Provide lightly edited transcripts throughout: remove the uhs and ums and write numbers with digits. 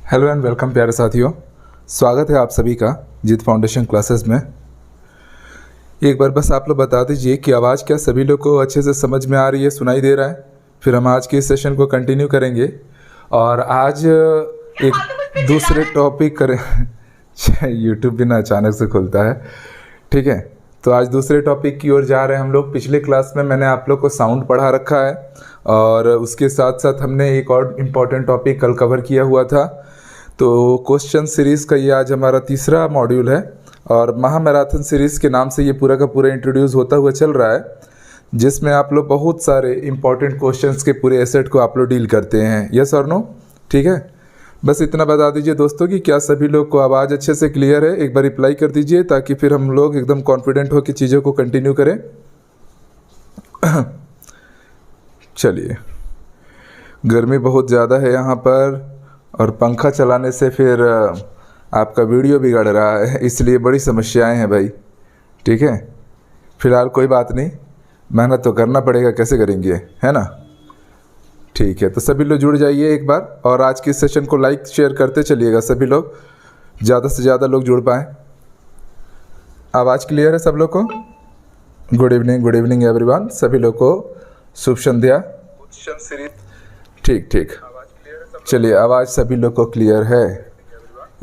Hello and welcome प्यारे साथियों, स्वागत है आप सभी का जीत फाउंडेशन क्लासेस में। एक बार बस आप लोग बता दीजिए कि आवाज़ क्या सभी लोग को अच्छे से समझ में आ रही है, सुनाई दे रहा है। फिर हम आज के इस सेशन को कंटिन्यू करेंगे और आज एक दूसरे टॉपिक करें। यूट्यूब भी ना अचानक से खुलता है, ठीक है। तो आज दूसरे टॉपिक की ओर जा रहे हैं हम लोग। पिछले क्लास में मैंने आप लोग को साउंड पढ़ा रखा है और उसके साथ साथ हमने एक और इम्पॉर्टेंट टॉपिक कल कवर किया हुआ था। तो क्वेश्चन सीरीज़ का ये आज हमारा तीसरा मॉड्यूल है और महामैराथन सीरीज़ के नाम से ये पूरा का पूरा इंट्रोड्यूस होता हुआ चल रहा है, जिसमें आप लोग बहुत सारे इंपॉर्टेंट क्वेश्चंस के पूरे एसेट को आप लोग डील करते हैं। यस और नो? ठीक है। बस इतना बता दीजिए दोस्तों कि क्या सभी लोग को आवाज़ अच्छे से क्लियर है। एक बार रिप्लाई कर दीजिए ताकि फिर हम लोग एकदम कॉन्फिडेंट हो कि चीज़ों को कंटिन्यू करें। चलिए, गर्मी बहुत ज़्यादा है यहाँ पर और पंखा चलाने से फिर आपका वीडियो बिगड़ रहा है, इसलिए बड़ी समस्याएं हैं भाई। ठीक है, फिलहाल कोई बात नहीं, मेहनत तो करना पड़ेगा, कैसे करेंगे, है ना। ठीक है, तो सभी लोग जुड़ जाइए एक बार और आज के सेशन को लाइक शेयर करते चलिएगा सभी लोग, ज़्यादा से ज़्यादा लोग जुड़ पाएँ। आवाज़ क्लियर है सब लोग को? गुड इवनिंग एवरीवन, सभी लोग को शुभ संध्या। ठीक ठीक, चलिए आवाज़ सभी लोग को क्लियर है,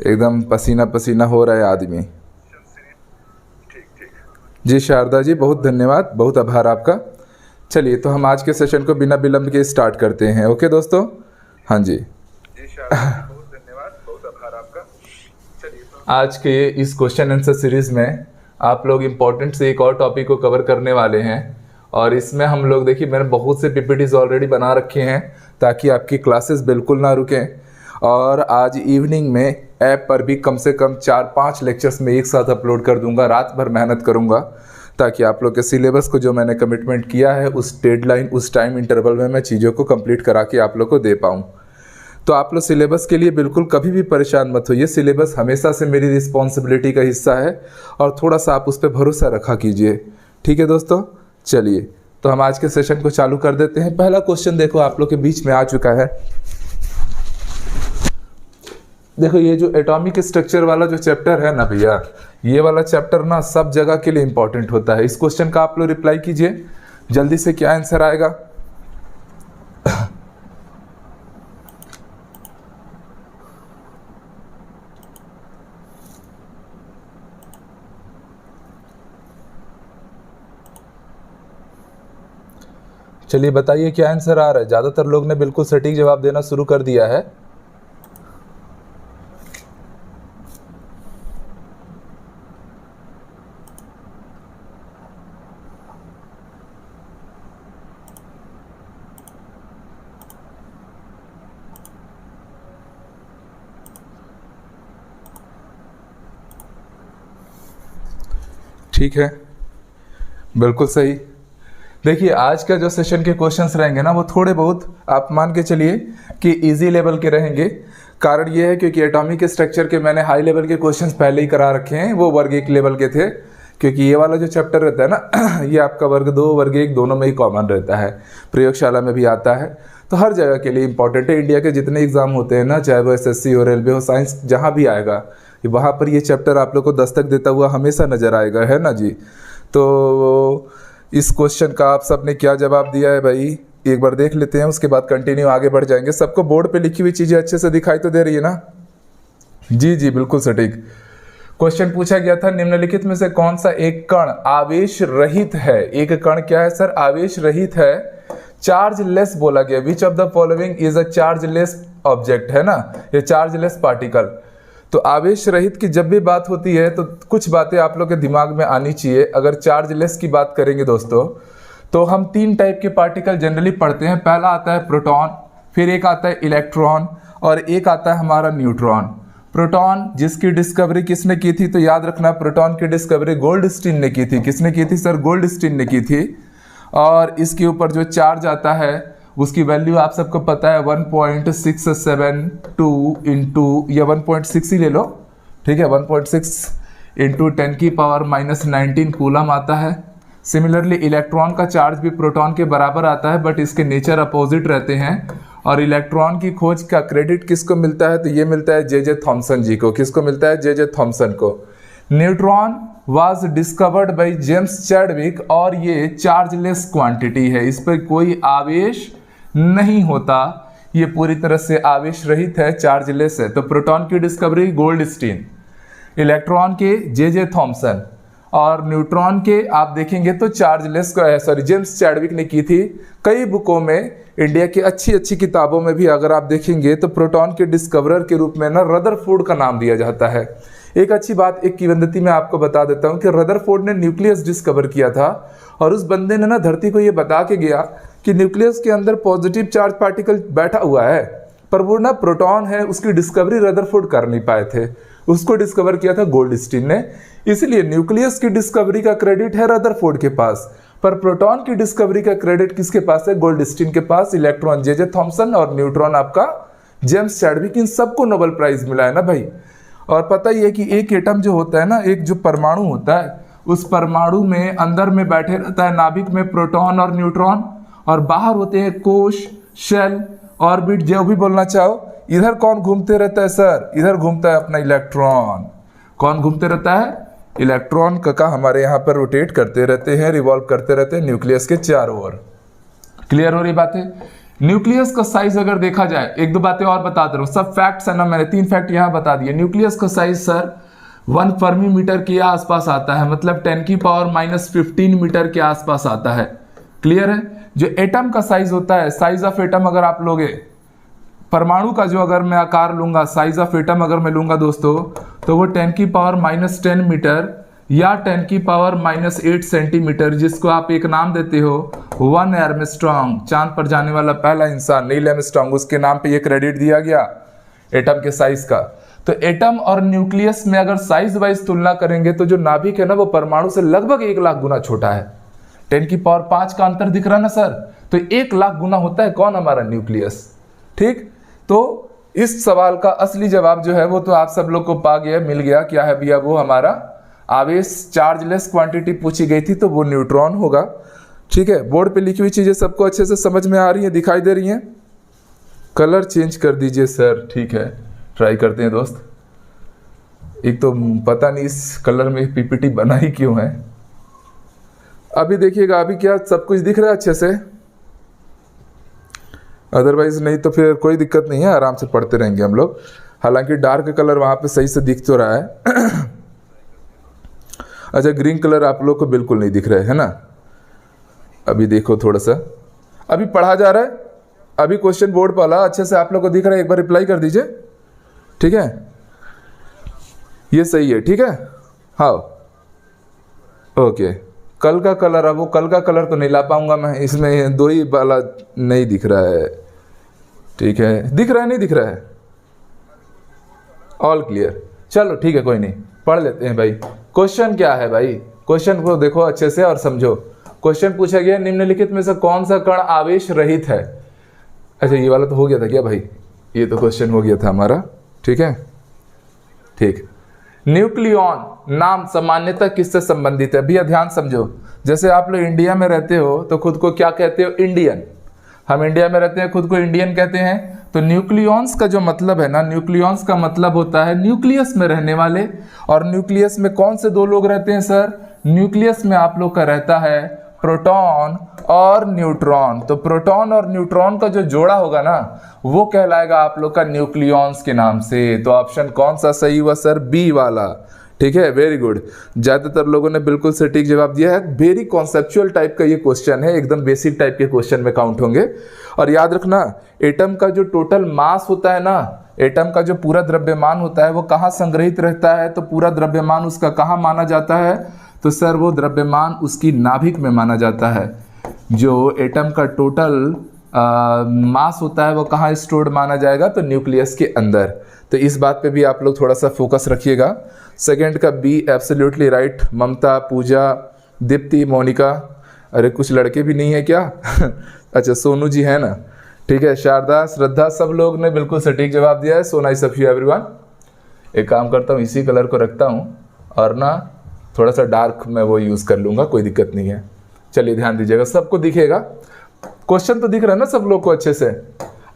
एकदम पसीना पसीना हो रहा है आदमी। जी शारदा जी, बहुत धन्यवाद, बहुत आभार आपका। चलिए, तो हम आज के सेशन को बिना विलंब के स्टार्ट करते हैं। ओके दोस्तों? हाँ जी, बहुत धन्यवाद, बहुत आभार आपका। चलिए, तो आज के इस क्वेश्चन आंसर सीरीज में आप लोग इम्पोर्टेंट से एक और टॉपिक को कवर करने वाले हैं और इसमें हम लोग देखिए, मैंने बहुत से पीपीटीज ऑलरेडी बना रखे हैं ताकि आपकी क्लासेस बिल्कुल ना रुकें। और आज इवनिंग में ऐप पर भी कम से कम 4-5 लेक्चर्स में एक साथ अपलोड कर दूंगा। रात भर मेहनत करूंगा ताकि आप लोग के सिलेबस को जो मैंने कमिटमेंट किया है उस डेडलाइन, उस टाइम इंटरवल में मैं चीज़ों को कंप्लीट करा के आप लोग को दे पाऊँ। तो आप लोग सिलेबस के लिए बिल्कुल कभी भी परेशान मत होइए। सिलेबस हमेशा से मेरी रिस्पॉन्सिबिलिटी का हिस्सा है और थोड़ा सा आप उस पर भरोसा रखा कीजिए। ठीक है दोस्तों? चलिए, तो हम आज के सेशन को चालू कर देते हैं। पहला क्वेश्चन देखो आप लोग के बीच में आ चुका है। देखो, ये जो एटॉमिक स्ट्रक्चर वाला जो चैप्टर है ना भैया, ये वाला चैप्टर ना सब जगह के लिए इंपॉर्टेंट होता है। इस क्वेश्चन का आप लोग रिप्लाई कीजिए जल्दी से, क्या आंसर आएगा? चलिए बताइए क्या आंसर आ रहा है। ज़्यादातर लोग ने बिल्कुल सटीक जवाब देना शुरू कर दिया है। ठीक है, बिल्कुल सही। देखिए, आज का जो सेशन के क्वेश्चंस रहेंगे ना, वो थोड़े बहुत आप मान के चलिए कि इजी लेवल के रहेंगे। कारण ये है क्योंकि एटॉमिक स्ट्रक्चर के मैंने हाई लेवल के क्वेश्चंस पहले ही करा रखे हैं, वो वर्ग 1 लेवल के थे। क्योंकि ये वाला जो चैप्टर रहता है ना, ये आपका वर्ग 2 वर्ग 1 दोनों में ही कॉमन रहता है, प्रयोगशाला में भी आता है, तो हर जगह के लिए इंपॉर्टेंट है। इंडिया के जितने एग्जाम होते हैं ना, चाहे वो SSC हो, रेलवे हो, साइंस, जहाँ भी आएगा वहाँ पर ये चैप्टर आप लोग को दस्तक देता हुआ हमेशा नजर आएगा, है ना जी। तो इस क्वेश्चन का आप सबने क्या जवाब दिया है भाई, एक बार देख लेते हैं, उसके बाद कंटिन्यू आगे बढ़ जाएंगे। सबको बोर्ड पे लिखी हुई चीज़ें अच्छे से दिखाई तो दे रही है ना? जी जी, बिल्कुल सटीक। क्वेश्चन पूछा गया था, निम्नलिखित में से कौन सा एक कण आवेश रहित है? एक कण क्या है सर? आवेश रहित है, चार्ज लेस बोला गया। Which of the following is a charge less object, है ना, ये चार्ज लेस पार्टिकल। तो आवेश रहित की जब भी बात होती है तो कुछ बातें आप लोग के दिमाग में आनी चाहिए। अगर चार्ज लेस की बात करेंगे दोस्तों, तो हम 3 टाइप के पार्टिकल जनरली पढ़ते हैं। पहला आता है प्रोटॉन, फिर एक आता है इलेक्ट्रॉन और एक आता है हमारा न्यूट्रॉन। प्रोटॉन जिसकी डिस्कवरी किसने की थी, तो याद रखना, प्रोटॉन की डिस्कवरी गोल्डस्टीन ने की थी। किसने की थी सर? गोल्डस्टीन ने की थी। और इसके ऊपर जो चार्ज आता है उसकी वैल्यू आप सबको पता है 1.672 इंटू, या 1.6 ही ले लो, ठीक है, 1.6 इंटू 10⁻⁻19 कूलम आता है। सिमिलरली इलेक्ट्रॉन का चार्ज भी प्रोटॉन के बराबर आता है, बट इसके नेचर अपोजिट रहते हैं और इलेक्ट्रॉन की खोज का क्रेडिट किसको मिलता है? तो ये मिलता है जे थॉमसन जी को। किसको मिलता है? जे थॉमसन को। Neutron was discovered by James Chadwick और ये चार्जलेस क्वांटिटी है, इस पर कोई आवेश नहीं होता, ये पूरी तरह से आवेश रहित है, चार्जलेस है। तो प्रोटॉन की डिस्कवरी गोल्डस्टीन, इलेक्ट्रॉन के जे थॉमसन और न्यूट्रॉन के आप देखेंगे तो चार्जलेस जेम्स चैडविक ने की थी। कई बुकों में, इंडिया की अच्छी अच्छी किताबों में भी अगर आप देखेंगे तो प्रोटॉन के डिस्कवरर के रूप में ना रदरफोर्ड का नाम दिया जाता है। एक अच्छी बात, एक किवदंती मैं आपको बता देता हूँ कि रदरफोर्ड ने न्यूक्लियस डिस्कवर किया था और उस बंदे ने ना धरती को ये बता के गया कि न्यूक्लियस के अंदर पॉजिटिव चार्ज पार्टिकल बैठा हुआ है, पर वो ना प्रोटॉन है, उसकी डिस्कवरी रदरफोर्ड कर नहीं पाए थे, उसको डिस्कवर किया था गोल्डस्टीन ने। इसलिए न्यूक्लियस की डिस्कवरी का क्रेडिट है रदरफोर्ड के पास, पर प्रोटॉन की डिस्कवरी का क्रेडिट किसके पास है? गोल्डस्टीन के पास। इलेक्ट्रॉन जे थॉमसन और न्यूट्रॉन आपका जेम्स चैडविक, इन सबको नोबेल प्राइज मिला है ना भाई। और पता ही है कि एक एटम जो होता है ना, एक जो परमाणु होता है, उस परमाणु में अंदर में बैठे रहता है नाभिक में प्रोटॉन और न्यूट्रॉन, और बाहर होते हैं कोश, शेल, ऑर्बिट, जो भी बोलना चाहो। इधर कौन घूमते रहता है सर? इधर घूमता है अपना इलेक्ट्रॉन। कौन घूमते रहता है? इलेक्ट्रॉन का हमारे यहाँ पर रोटेट करते रहते हैं, रिवॉल्व करते रहते हैं न्यूक्लियस के चारों ओर। क्लियर हो रही बात है? न्यूक्लियस का साइज अगर देखा जाए, एक दो बातें और बता दे रहा हूँ, सब फैक्ट्स है ना, मैंने 3 फैक्ट यहाँ बता दिए। न्यूक्लियस का साइज सर 1 फर्मी मीटर के आसपास आता है, मतलब 10⁻⁻15 मीटर के आसपास आता है। क्लियर है? जो एटम का साइज होता है, साइज ऑफ एटम अगर आप लोगे, परमाणु का जो अगर मैं आकार लूंगा, साइज ऑफ एटम अगर मैं लूंगा दोस्तों, तो वो 10⁻⁻10 मीटर या 10⁻⁻8 सेंटीमीटर, जिसको आप एक नाम देते हो 1 आर्मस्ट्रॉन्ग, चांद पर जाने वाला पहला इंसान नील आर्मस्ट्रॉन्ग, उसके नाम पे ये क्रेडिट दिया गया एटम के साइज का। तो एटम और न्यूक्लियस में अगर साइज वाइज तुलना करेंगे तो जो नाभिक है ना, वो परमाणु से लगभग 1 लाख गुना छोटा है। 10⁻5 का अंतर दिख रहा है ना सर? तो 1 लाख गुना होता है कौन? हमारा न्यूक्लियस। ठीक, तो इस सवाल का असली जवाब जो है वो तो आप सब लोग को पा गया, मिल गया। क्या है भैया? वो हमारा आवेश, चार्जलेस क्वांटिटी पूछी गई थी, तो वो न्यूट्रॉन होगा। ठीक है, बोर्ड पे लिखी हुई चीजें सबको अच्छे से समझ में आ रही हैं, दिखाई दे रही हैं? कलर चेंज कर दीजिए सर। ठीक है, ट्राई करते हैं दोस्त। एक तो पता नहीं इस कलर में पीपीटी बना ही क्यों है। अभी देखिएगा, अभी क्या सब कुछ दिख रहा है अच्छे से? अदरवाइज नहीं तो फिर कोई दिक्कत नहीं है, आराम से पढ़ते रहेंगे हम लोग। हालांकि डार्क कलर वहां पे सही से दिख तो रहा है। अच्छा, ग्रीन कलर आप लोग को बिल्कुल नहीं दिख रहा है ना? अभी देखो थोड़ा सा, अभी पढ़ा जा रहा है, अभी क्वेश्चन बोर्ड पर वाला अच्छे से आप लोग को दिख रहा है, एक बार रिप्लाई कर दीजिए। ठीक है, ये सही है। ठीक है, हाँ ओके। कल का कलर, अब वो कल का कलर तो नहीं ला पाऊंगा मैं, इसमें 2 ही वाला नहीं दिख रहा है। ठीक है, दिख रहा है नहीं दिख रहा है? ऑल क्लियर, चलो ठीक है, कोई नहीं, पढ़ लेते हैं भाई। क्वेश्चन क्या है भाई? क्वेश्चन को देखो अच्छे से और समझो। क्वेश्चन पूछा गया, निम्नलिखित में से कौन सा कण आवेश रहित है? अच्छा, ये वाला तो हो गया था क्या भाई? ये तो क्वेश्चन हो गया था हमारा। ठीक है, ठीक। न्यूक्लियॉन नाम सामान्यतः किससे संबंधित है? भैया ध्यान समझो, जैसे आप लोग इंडिया में रहते हो तो खुद को क्या कहते हो? इंडियन। हम इंडिया में रहते हैं, खुद को इंडियन कहते हैं। तो न्यूक्लियॉन्स का जो मतलब है ना, न्यूक्लियॉन्स का मतलब होता है न्यूक्लियस में रहने वाले। और न्यूक्लियस में कौन से 2 लोग रहते हैं सर? न्यूक्लियस में आप लोग का रहता है प्रोटॉन और न्यूट्रॉन। तो प्रोटॉन और न्यूट्रॉन का जो जोड़ा होगा ना, वो कहलाएगा आप लोग का न्यूक्लियॉन्स के नाम से। तो ऑप्शन कौन सा सही हुआ सर? बी वाला। ठीक है, वेरी गुड। ज्यादातर लोगों ने बिल्कुल सटीक जवाब दिया है। वेरी कॉन्सेप्चुअल टाइप का ये क्वेश्चन है, एकदम बेसिक टाइप के क्वेश्चन में काउंट होंगे। और याद रखना, एटम का जो टोटल मास होता है ना, एटम का जो पूरा द्रव्यमान होता है, वो कहाँ संग्रहित रहता है? तो पूरा द्रव्यमान उसका कहाँ माना जाता है? तो सर वो द्रव्यमान उसकी नाभिक में माना जाता है। जो एटम का टोटल मास होता है वो कहाँ स्टोर्ड माना जाएगा? तो न्यूक्लियस के अंदर। तो इस बात पे भी आप लोग थोड़ा सा फोकस रखिएगा। सेकंड का बी एब्सोल्युटली राइट। ममता, पूजा, दीप्ति, मोनिका, अरे कुछ लड़के भी नहीं है क्या? अच्छा, सोनू जी है ना? ठीक है, शारदा, श्रद्धा, सब लोग ने बिल्कुल सटीक जवाब दिया है। So nice of you everyone. एक काम करता हूँ, इसी कलर को रखता हूँ और ना थोड़ा सा डार्क मैं वो यूज़ कर लूँगा, कोई दिक्कत नहीं है। चलिए ध्यान दीजिएगा, सबको दिखेगा। क्वेश्चन तो दिख रहा है ना सब लोग को अच्छे से?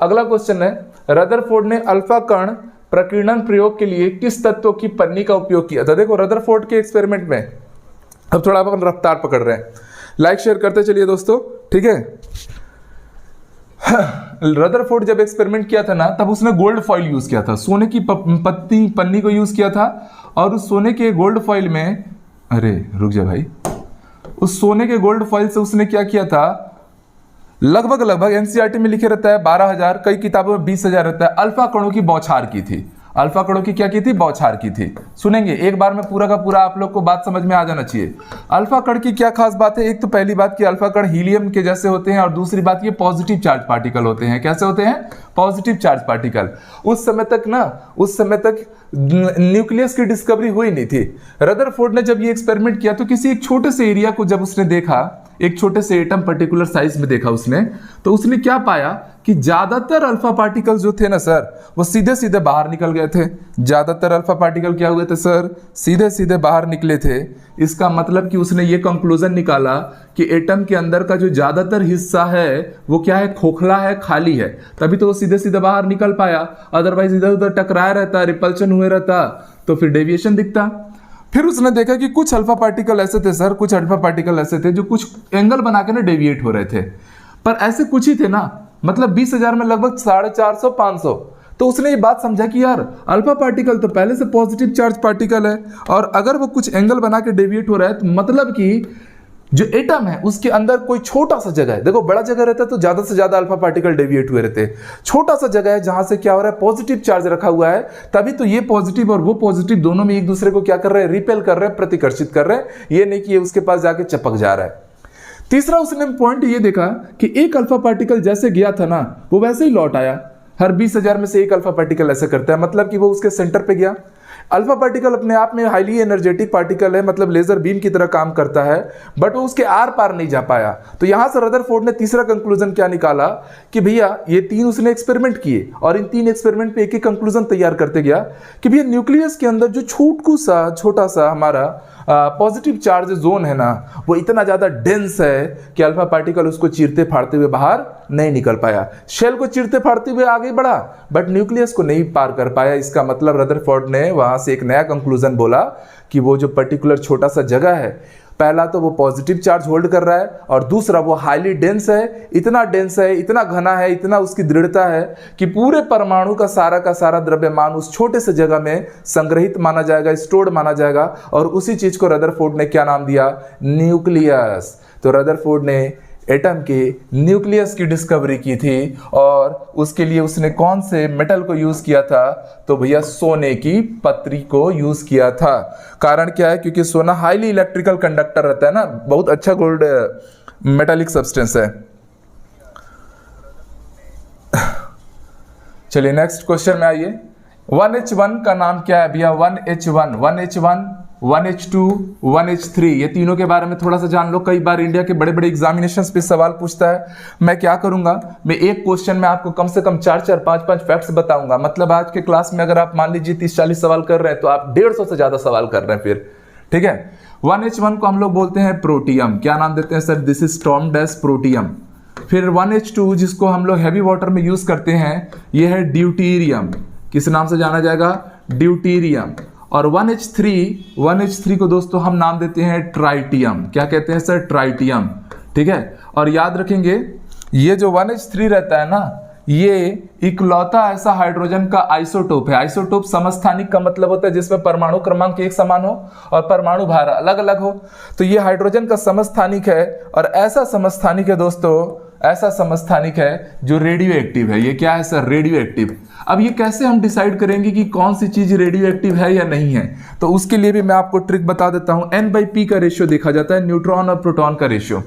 अगला क्वेश्चन है, रदरफोर्ड ने अल्फा कण प्रकीर्णन प्रयोग के लिए किस तत्व की पन्नी का उपयोग किया था। देखो रदरफोर्ड के एक्सपेरिमेंट में अब थोड़ा अपन रफ्तार पकड़ रहे हैं, लाइक शेयर करते चलिए दोस्तों, ठीक है। रदरफोर्ड जब एक्सपेरिमेंट किया था ना, तब उसने गोल्ड फॉइल यूज किया था, सोने की पन्नी को यूज किया था। और उस सोने के गोल्ड फॉइल में, अरे रुक जा भाई, उस सोने के गोल्ड फॉइल से उसने क्या किया था, लगभग एनसीईआरटी में लिखे रहता है 12,000, कई किताबों में 20,000 रहता है, अल्फा कणों की बौछार की थी। अल्फा कणों की क्या की थी, बौछार की थी। सुनेंगे एक बार में पूरा का पूरा, आप लोग को बात समझ में आ जाना चाहिए। अल्फा कण की क्या खास बात है, एक तो पहली बात कि अल्फा कण हीलियम के जैसे होते हैं, और दूसरी बात ये पॉजिटिव चार्ज पार्टिकल होते हैं। कैसे होते हैं, पॉजिटिव चार्ज पार्टिकल। उस समय तक न्यूक्लियस की डिस्कवरी हुई नहीं थी। रदरफोर्ड ने जब ये एक्सपेरिमेंट किया तो किसी एक छोटे से एरिया को जब उसने देखा, एक छोटे से एटम पर्टिकुलर साइज में देखा उसने, तो उसने क्या पाया कि ज्यादातर अल्फा पार्टिकल्स जो थे ना सर, वो सीधे सीधे बाहर निकल गए थे। ज्यादातर अल्फा पार्टिकल क्या हुए थे सर, सीधे सीधे बाहर निकले थे। इसका मतलब कि उसने ये कंक्लूजन निकाला कि एटम के अंदर का जो ज्यादातर हिस्सा है वो क्या है, खोखला है, खाली है, तभी तो वो सीधे सीधे बाहर निकल पाया। अदरवाइज इधर उधर टकराया रहता, रिपल्शन हुए रहता, तो फिर डेविएशन दिखता। फिर उसने देखा कि कुछ अल्फा पार्टिकल ऐसे थे सर, कुछ अल्फा पार्टिकल ऐसे थे जो कुछ एंगल बना के ना डेविएट हो रहे थे, पर ऐसे कुछ ही थे ना, मतलब 20,000 में लगभग 450-500। तो उसने ये बात समझा कि यार अल्फा पार्टिकल तो पहले से पॉजिटिव चार्ज पार्टिकल है, और अगर वो कुछ एंगल बना के डेविएट हो रहा है, तो मतलब कि जो एटम है उसके अंदर कोई छोटा सा जगह है। देखो बड़ा जगह रहता है तो ज्यादा से ज्यादा अल्फा पार्टिकल डेविएट हुए रहते हैं, छोटा सा जगह है जहां से क्या हो रहा है, पॉजिटिव चार्ज रखा हुआ है, तभी तो ये पॉजिटिव और वो पॉजिटिव दोनों में एक दूसरे को क्या कर रहे हैं, रिपेल कर रहे हैं, प्रतिकर्षित कर रहे हैं। ये नहीं कि ये उसके पास जाके चिपक जा रहा है। तीसरा उसने पॉइंट ये देखा कि एक अल्फा पार्टिकल जैसे गया था ना, वो वैसे ही लौट आया। हर 20,000 में से एक अल्फा पार्टिकल ऐसा करता है, मतलब कि वो उसके सेंटर पे गया। अल्फा पार्टिकल अपने आप में हाईली एनर्जेटिक पार्टिकल है, मतलब लेजर बीम की तरह काम करता है, बट वो उसके आर पार नहीं जा पाया। तो यहां से रदरफोर्ड ने तीसरा कंक्लूजन क्या निकाला कि भैया ये 3 उसने एक्सपेरिमेंट किए, और इन 3 एक्सपेरिमेंट पे एक एक कंक्लूजन तैयार करते गया कि भैया न्यूक्लियस के अंदर जो छोटा सा हमारा पॉजिटिव चार्ज जोन है ना, वो इतना ज्यादा डेंस है कि अल्फा पार्टिकल उसको चीरते फाड़ते हुए बाहर नहीं निकल पाया। शेल को चीरते फाड़ते हुए आगे बढ़ा, बट न्यूक्लियस को नहीं पार कर पाया। इसका मतलब रदरफोर्ड ने वहां से एक नया कंक्लूजन बोला कि वो जो पर्टिकुलर छोटा सा जगह है, पहला तो वो पॉजिटिव चार्ज होल्ड कर रहा है, और दूसरा वो हाईली डेंस है, इतना डेंस है, इतना घना है, इतना उसकी दृढ़ता है कि पूरे परमाणु का सारा द्रव्यमान उस छोटे से जगह में संग्रहित माना जाएगा, स्टोर्ड माना जाएगा। और उसी चीज को रदरफोर्ड ने क्या नाम दिया, न्यूक्लियस। तो रदरफोर्ड ने एटम के न्यूक्लियस की डिस्कवरी की थी, और उसके लिए उसने कौन से मेटल को यूज किया था, तो भैया सोने की पत्री को यूज किया था। कारण क्या है, क्योंकि सोना हाईली इलेक्ट्रिकल कंडक्टर रहता है ना, बहुत अच्छा गोल्ड मेटालिक सब्सटेंस है। चलिए नेक्स्ट क्वेश्चन में आइए। 1H1 का नाम क्या है भैया, 1H1, 1H2, 1H3, ये तीनों के बारे में थोड़ा सा जान लो। कई बार इंडिया के बड़े बड़े एग्जामिनेशंस पे सवाल पूछता है। मैं क्या करूंगा, मैं एक क्वेश्चन में आपको कम से कम 4-4, 5-5 फैक्ट्स बताऊंगा। मतलब आज के क्लास में अगर आप मान लीजिए 30-40 सवाल कर रहे हैं, तो आप 150 से ज्यादा सवाल कर रहे हैं फिर, ठीक है। 1H1 को हम लोग बोलते हैं प्रोटियम। क्या नाम देते हैं sir, this is termed as protium. फिर 1H2 जिसको हम लोग हैवी वाटर में यूज करते हैं, ये है ड्यूटीरियम। किस नाम से जाना जाएगा, ड्यूटीरियम। और 1H3 को दोस्तों हम नाम देते हैं ट्राइटियम। क्या कहते हैं सर, ट्राइटियम, ठीक है। और याद रखेंगे ये जो 1H3 रहता है ना, ये इकलौता ऐसा हाइड्रोजन का आइसोटोप है। आइसोटोप समस्थानिक का मतलब होता है जिसमें परमाणु क्रमांक एक समान हो और परमाणु भार अलग अलग हो। तो ये हाइड्रोजन का समस्थानिक है, और ऐसा समस्थानिक है दोस्तों, ऐसा समस्थानिक है जो रेडियो एक्टिव है। ये क्या है सर, रेडियो एक्टिव। अब ये कैसे हम डिसाइड करेंगे कि कौन सी चीज रेडियो एक्टिव है या नहीं है, तो उसके लिए भी मैं आपको ट्रिक बता देता हूं। N/P का रेशियो देखा जाता है, न्यूट्रॉन और प्रोटॉन का रेशियो।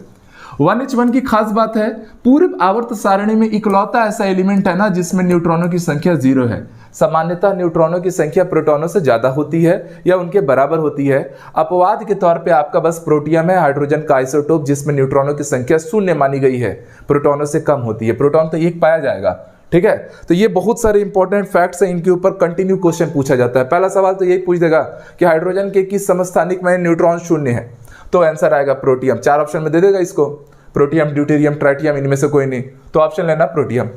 1H1 की खास बात है, पूरे आवर्त सारणी में इकलौता ऐसा एलिमेंट है ना जिसमें न्यूट्रॉनों की संख्या 0 है। सामान्यतः न्यूट्रॉनों की संख्या प्रोटॉनों से ज्यादा होती है या उनके बराबर होती है। अपवाद के तौर पे आपका बस प्रोटियम है, हाइड्रोजन का आइसोटोप, जिसमें न्यूट्रॉनों की संख्या 0 मानी गई है, प्रोटॉनों से कम होती है। प्रोटॉन तो 1 पाया जाएगा, ठीक है। तो ये बहुत सारे इंपॉर्टेंट फैक्ट्स हैं, इनके ऊपर कंटिन्यू क्वेश्चन पूछा जाता है। पहला सवाल तो यही पूछ देगा कि हाइड्रोजन के किस समस्थानिक में न्यूट्रॉन 0 है, तो आंसर आएगा प्रोटियम। 4 ऑप्शन में दे देगा इसको, प्रोटियम, ड्यूटेरियम, ट्राइटियम, इनमें से कोई नहीं, तो ऑप्शन लेना प्रोटियम।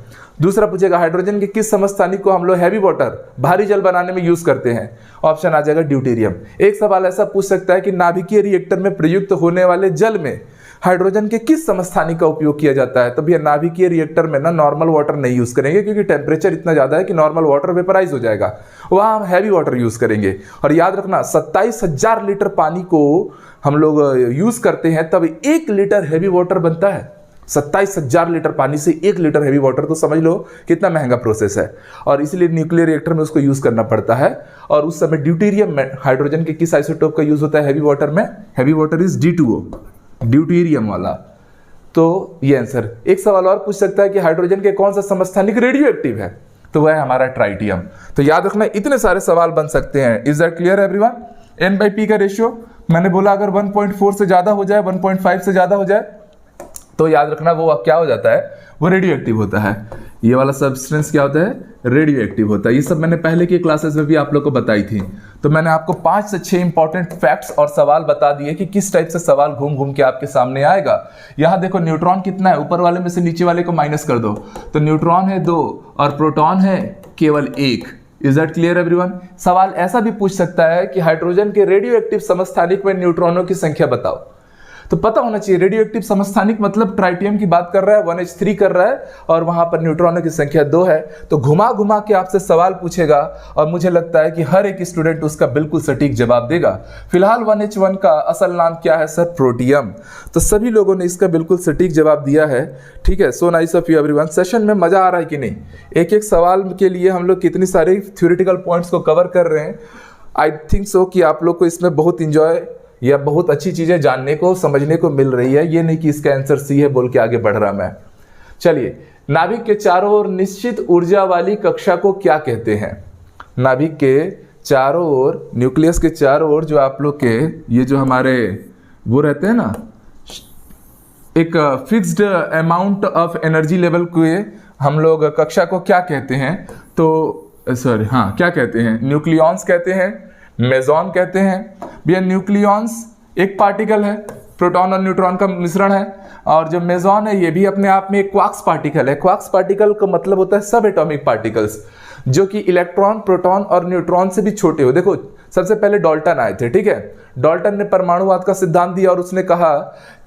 दूसरा पूछेगा हाइड्रोजन के किस समस्थानिक को हम लोग हैवी वाटर, भारी जल बनाने में यूज करते हैं, ऑप्शन आ जाएगा ड्यूटेरियम। एक सवाल ऐसा पूछ सकता है कि नाभिकीय रिएक्टर में प्रयुक्त होने वाले जल में हाइड्रोजन के किस समस्थानिक का उपयोग किया जाता है, तो भैया नाभिकीय रिएक्टर में ना नॉर्मल वाटर नहीं यूज करेंगे, क्योंकि टेम्परेचर इतना ज्यादा है कि नॉर्मल वाटर वेपराइज हो जाएगा, वहां हम हैवी वाटर यूज करेंगे। और याद रखना 27,000 लीटर पानी को हम लोग यूज करते हैं तब 1 लीटर हैवी वाटर बनता है। 27,000 लीटर पानी से 1 लीटर हैवी वाटर, तो समझ लो कितना महंगा प्रोसेस है, और इसलिए न्यूक्लियर रिएक्टर में उसको यूज करना पड़ता है। और उस समय ड्यूटेरियम में हाइड्रोजन के किस आइसोटोप का यूज होता है हैवी वाटर में, heavy water is D2O, deuterium वाला। तो ये आंसर। एक सवाल और पूछ सकता है कि हाइड्रोजन के कौन सा समस्थानिक रेडियो एक्टिव है, तो वह है हमारा ट्राइटियम। तो याद रखना इतने सारे सवाल बन सकते हैं। Is that clear everyone? N/P का रेशियो मैंने बोला अगर 1.4 से ज्यादा हो जाए, 1.5 से ज्यादा हो जाए, तो याद रखना वो क्या हो जाता है, वो रेडियो एक्टिव होता है। ये वाला सब्सटेंस क्या होता है, रेडियो एक्टिव होता है। ये सब मैंने पहले की क्लासेस में भी आप लोग को बताई थी। तो मैंने आपको 5 से 6 इंपॉर्टेंट फैक्ट्स और सवाल बता दिए कि किस टाइप से सवाल घूम घूम के आपके सामने आएगा। यहाँ देखो न्यूट्रॉन कितना है, ऊपर वाले में से नीचे वाले को माइनस कर दो, तो न्यूट्रॉन है 2 और प्रोटॉन है केवल 1। Is that clear everyone? सवाल ऐसा भी पूछ सकता है कि हाइड्रोजन के रेडियो एक्टिव समस्थानिक में न्यूट्रॉनों की संख्या बताओ। तो पता होना चाहिए रेडियो एक्टिव समस्थानिक मतलब ट्राइटियम की बात कर रहा है, 1H3 कर रहा है, और वहां पर न्यूट्रॉनों की संख्या 2 है। तो घुमा घुमा के आपसे सवाल पूछेगा, और मुझे लगता है कि हर एक स्टूडेंट उसका बिल्कुल सटीक जवाब देगा। फिलहाल 1H1 का असल नाम क्या है सर, प्रोटियम। तो सभी लोगों ने इसका बिल्कुल सटीक जवाब दिया है। ठीक है, so nice of you everyone. Session में मजा आ रहा है कि नहीं? एक एक सवाल के लिए हम लोग कितनी सारी थ्योरेटिकल पॉइंट्स को कवर कर रहे हैं। आई थिंक सो कि आप लोग को इसमें बहुत इंजॉय या बहुत अच्छी चीजें जानने को, समझने को मिल रही है। ये नहीं कि इसका आंसर सी है बोल के आगे बढ़ रहा मैं। चलिए, नाभिक के चारों ओर निश्चित ऊर्जा वाली कक्षा को क्या कहते हैं? नाभिक के चारों ओर, न्यूक्लियस के चारों ओर जो आप लोग के ये जो हमारे वो रहते हैं ना, एक fixed amount of energy level के हम लोग कक्षा को क्या कहते हैं? तो सॉरी, हाँ, क्या कहते हैं? न्यूक्लियॉन्स कहते हैं, मेसॉन कहते हैं। भैया न्यूक्लियॉन्स एक पार्टिकल है, प्रोटॉन और न्यूट्रॉन का मिश्रण है, और जो मेसॉन है ये भी अपने आप में एक क्वार्क्स पार्टिकल है। क्वार्क्स पार्टिकल का मतलब होता है सब एटॉमिक पार्टिकल्स, जो कि इलेक्ट्रॉन, प्रोटॉन और न्यूट्रॉन से भी छोटे हो। देखो सबसे पहले डाल्टन आए थे, ठीक है, डाल्टन ने परमाणुवाद का सिद्धांत दिया और उसने कहा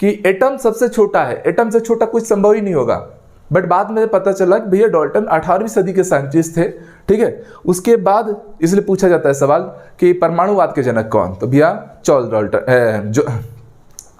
कि एटम सबसे छोटा है, एटम से छोटा कुछ संभव ही नहीं होगा। बट बाद में पता चला कि भैया डाल्टन 18वीं सदी के साइंटिस्ट थे, ठीक है। उसके बाद इसलिए पूछा जाता है सवाल कि परमाणुवाद के जनक कौन, तो भैया चार्ल्स डाल्टन, जो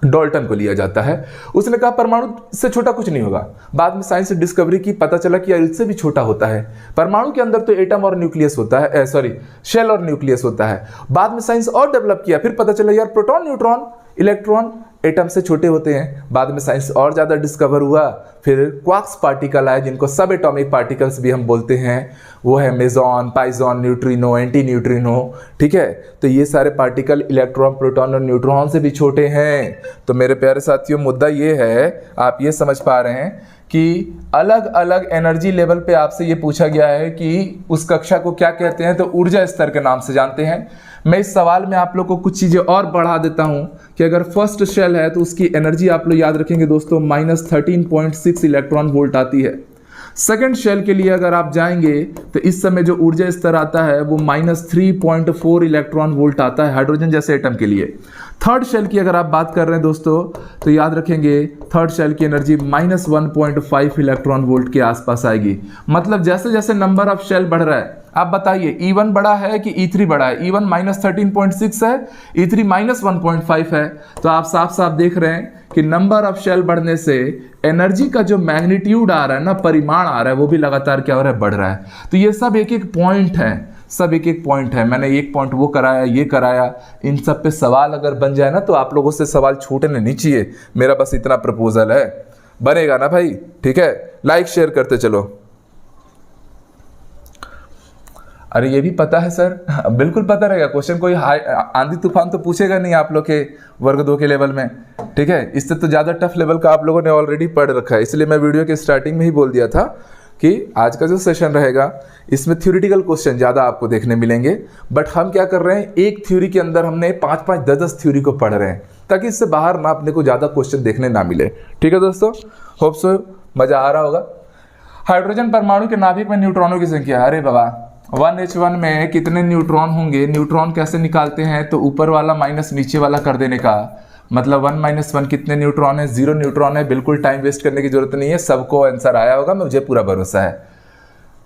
डाल्टन को लिया जाता है। उसने कहा परमाणु से छोटा कुछ नहीं होगा। बाद में साइंस से डिस्कवरी की, पता चला कि यार इससे भी छोटा होता है। परमाणु के अंदर तो एटम और न्यूक्लियस होता है, सॉरी शेल और न्यूक्लियस होता है। बाद में साइंस और डेवलप किया, फिर पता चला यार प्रोटॉन, न्यूट्रॉन, इलेक्ट्रॉन एटम से छोटे होते हैं। बाद में साइंस और ज़्यादा डिस्कवर हुआ, फिर क्वार्क्स पार्टिकल आए जिनको सब एटॉमिक पार्टिकल्स भी हम बोलते हैं। वो है मेसॉन, पाइजॉन, न्यूट्रिनो, एंटी न्यूट्रिनो, ठीक है। तो ये सारे पार्टिकल इलेक्ट्रॉन, प्रोटॉन और न्यूट्रॉन से भी छोटे हैं। तो मेरे प्यारे साथियों, मुद्दा ये है, आप ये समझ पा रहे हैं कि अलग अलग एनर्जी लेवल पे आपसे ये पूछा गया है कि उस कक्षा को क्या कहते हैं, तो ऊर्जा स्तर के नाम से जानते हैं। मैं इस सवाल में आप लोग को कुछ चीज़ें और बढ़ा देता हूं कि अगर फर्स्ट शेल है तो उसकी एनर्जी आप लोग याद रखेंगे दोस्तों, -13.6 इलेक्ट्रॉन वोल्ट आती है। सेकेंड शेल के लिए अगर आप जाएंगे तो इस समय जो ऊर्जा स्तर आता है वो -3.4 इलेक्ट्रॉन वोल्ट आता है हाइड्रोजन जैसे एटम के लिए। थर्ड शेल की अगर आप बात कर रहे हैं दोस्तों, तो याद रखेंगे थर्ड शेल की एनर्जी -1.5 इलेक्ट्रॉन वोल्ट के आसपास आएगी। मतलब जैसे जैसे नंबर ऑफ शेल बढ़ रहा है, आप बताइए E1 बड़ा है कि E3 बड़ा है? E1 -13.6 है, E3 -1.5 है। तो आप साफ साफ देख रहे हैं कि नंबर ऑफ शेल बढ़ने से एनर्जी का जो मैग्नीट्यूड आ रहा है ना, परिमाण आ रहा है, वो भी लगातार क्या हो रहा है, बढ़ रहा है। तो ये सब एक एक पॉइंट है, सब एक एक पॉइंट है। मैंने एक पॉइंट वो कराया, ये कराया, इन सब पे सवाल अगर बन जाए ना तो आप लोगों से सवाल छूटने नहीं चाहिए। मेरा बस इतना प्रपोजल है, बनेगा ना भाई? ठीक है, लाइक शेयर करते चलो। अरे ये भी पता है सर? बिल्कुल पता रहेगा। क्वेश्चन कोई आंधी तूफान तो पूछेगा नहीं आप लोग के वर्ग 2 के लेवल में, ठीक है। इससे तो ज़्यादा टफ लेवल का आप लोगों ने ऑलरेडी पढ़ रखा है। इसलिए मैं वीडियो के स्टार्टिंग में ही बोल दिया था कि आज का जो सेशन रहेगा इसमें थ्योरेटिकल क्वेश्चन ज़्यादा आपको देखने मिलेंगे। बट हम क्या कर रहे हैं, एक थ्योरी के अंदर हमने 5-5, 10-10 थ्योरी को पढ़ रहे हैं, ताकि इससे बाहर ना अपने को ज़्यादा क्वेश्चन देखने ना मिले। ठीक है दोस्तों, होप सो मज़ा आ रहा होगा। हाइड्रोजन परमाणु के नाभिक में न्यूट्रॉनों की संख्या, अरे बाबा 1H1 में कितने न्यूट्रॉन होंगे, न्यूट्रॉन कैसे निकालते हैं, तो ऊपर वाला माइनस नीचे वाला कर देने का, मतलब 1 - 1 कितने न्यूट्रॉन है, 0 न्यूट्रॉन है। बिल्कुल टाइम वेस्ट करने की जरूरत नहीं है, सबको आंसर आया होगा, मुझे पूरा भरोसा है।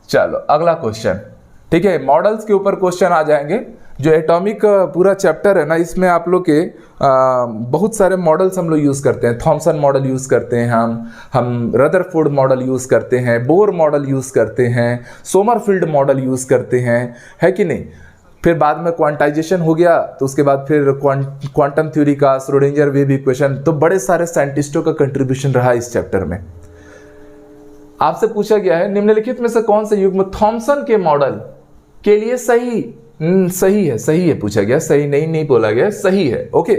चलो अगला क्वेश्चन, ठीक है, मॉडल्स के ऊपर क्वेश्चन आ जाएंगे। जो एटॉमिक पूरा चैप्टर है ना, इसमें आप लोग के बहुत सारे मॉडल्स हम लोग यूज़ करते हैं। थॉमसन मॉडल यूज़ करते हैं, हम रदरफोर्ड मॉडल यूज़ करते हैं, बोर मॉडल यूज़ करते हैं, सोमरफील्ड मॉडल यूज़ करते हैं, है कि नहीं। फिर बाद में क्वांटाइजेशन हो गया, तो उसके बाद फिर क्वांटम थ्योरी का, श्रोडिंगर वेव इक्वेशन, तो बड़े सारे साइंटिस्टों का कंट्रीब्यूशन रहा इस चैप्टर में। आपसे पूछा गया है निम्नलिखित में से कौन से युग्म थॉमसन के मॉडल के लिए सही है पूछा गया, सही नहीं बोला गया, सही है। ओके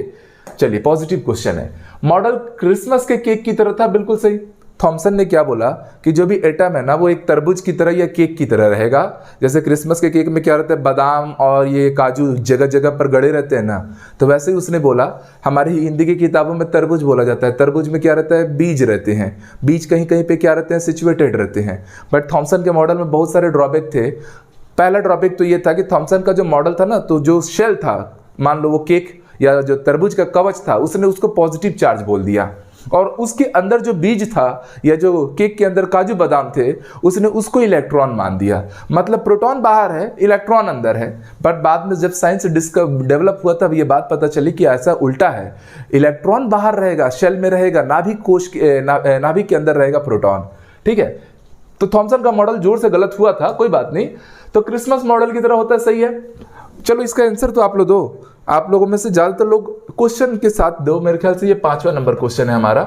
चलिए, पॉजिटिव क्वेश्चन है। मॉडल क्रिसमस के केक की तरह था, बिल्कुल सही। थॉमसन ने क्या बोला कि जो भी एटम है ना वो एक तरबूज की तरह या केक की तरह रहेगा। जैसे क्रिसमस के केक में क्या रहता है, बादाम और ये काजू जगह जगह पर गड़े रहते हैं ना, तो वैसे ही उसने बोला हमारी हिंदी की किताबों में तरबूज बोला जाता है। तरबूज में क्या रहता है, बीज रहते हैं, बीज कहीं कहीं पे क्या रहते हैं, सिचुएटेड रहते हैं। बट थॉमसन के मॉडल में बहुत सारे ड्रॉबैक थे। पहला ड्रॉबैक तो ये था कि थॉमसन का जो मॉडल था ना, तो जो शेल था, मान लो वो केक या जो तरबूज का कवच था, उसने उसको पॉजिटिव चार्ज बोल दिया, और उसके अंदर जो बीज था या जो केक के अंदर काजू बादाम थे, उसने उसको इलेक्ट्रॉन मान दिया। मतलब प्रोटॉन बाहर है, इलेक्ट्रॉन अंदर है। बट बाद में जब साइंस डेवलप हुआ तब ये बात पता चली कि ऐसा उल्टा है, इलेक्ट्रॉन बाहर रहेगा, शेल में रहेगा, नाभिक कोश नाभिक के अंदर रहेगा प्रोटॉन। ठीक है, तो थॉमसन का मॉडल जोर से गलत हुआ था, कोई बात नहीं। तो क्रिसमस मॉडल की तरह होता है, सही है। चलो इसका आंसर तो आप लोग दो, आप लोगों में से ज्यादातर लोग क्वेश्चन के साथ दो। मेरे ख्याल से ये 5वां नंबर क्वेश्चन है हमारा।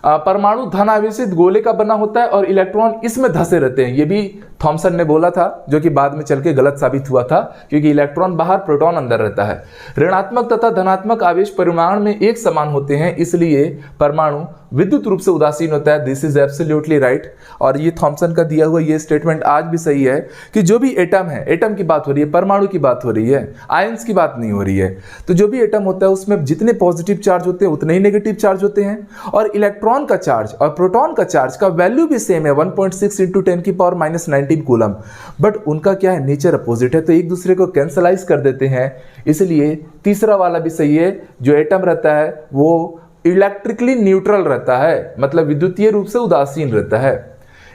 परमाणु धन आवेशित गोले का बना होता है और इलेक्ट्रॉन इसमें धंसे रहते हैं, ये भी थॉमसन ने बोला था, जो कि बाद में चल के गलत साबित हुआ था, क्योंकि इलेक्ट्रॉन बाहर, प्रोटॉन अंदर रहता है। ऋणात्मक तथा धनात्मक आवेश परिमाण में एक समान होते हैं, इसलिए परमाणु विद्युत रूप से उदासीन होता है। This is absolutely right. और ये थॉमसन का दिया हुआ ये स्टेटमेंट आज भी सही है कि जो भी एटम है, एटम की बात हो रही है, परमाणु की बात हो रही है, आयंस की बात नहीं हो रही है। तो जो भी एटम होता है उसमें जितने पॉजिटिव चार्ज होते हैं उतने ही नेगेटिव चार्ज होते हैं, और इलेक्ट्रॉन का चार्ज और प्रोटॉन का चार्ज का वैल्यू भी सेम है, 1.6 × 10⁻⁹ कूलम। बट उनका क्या है, नेचर अपोजिट है, तो एक दूसरे को कैंसलाइज कर देते हैं। इसलिए तीसरा वाला भी सही है, जो एटम रहता है वो इलेक्ट्रिकली न्यूट्रल रहता है, मतलब विद्युतीय रूप से उदासीन रहता है।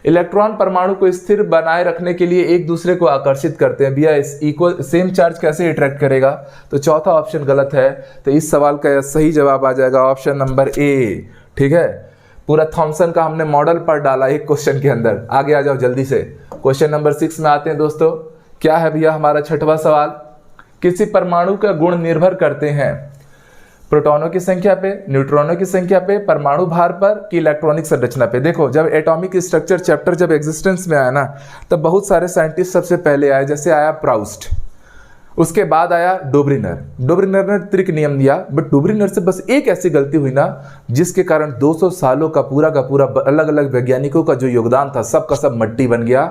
इलेक्ट्रॉन परमाणु को स्थिर बनाए रखने के लिए एक दूसरे को आकर्षित करते हैं। भैया इक्वल सेम चार्ज कैसे अट्रैक्ट करेगा, तो चौथा ऑप्शन गलत है। तो इस सवाल का सही जवाब आ जाएगा ऑप्शन नंबर ए। ठीक है, पूरा थॉमसन का हमने मॉडल पर डाला एक क्वेश्चन के अंदर। आगे आ जाओ जल्दी से, क्वेश्चन नंबर 6 में आते हैं दोस्तों। क्या है भैया हमारा 6वां सवाल, किसी परमाणु का गुण निर्भर करते हैं प्रोटॉनों की संख्या पे, न्यूट्रॉनों की संख्या पे, परमाणु भार पर, कि इलेक्ट्रॉनिक संरचना पे। देखो जब एटॉमिक स्ट्रक्चर चैप्टर जब एग्जिस्टेंस में आया ना, तब बहुत सारे साइंटिस्ट सबसे पहले आए। जैसे आया प्राउस्ट, उसके बाद आया डोब्रिनर ने त्रिक नियम दिया। बट डोब्रिनर से बस एक ऐसी गलती हुई ना, जिसके कारण 200 सालों का पूरा अलग अलग वैज्ञानिकों का जो योगदान था सब का सब मट्टी बन गया,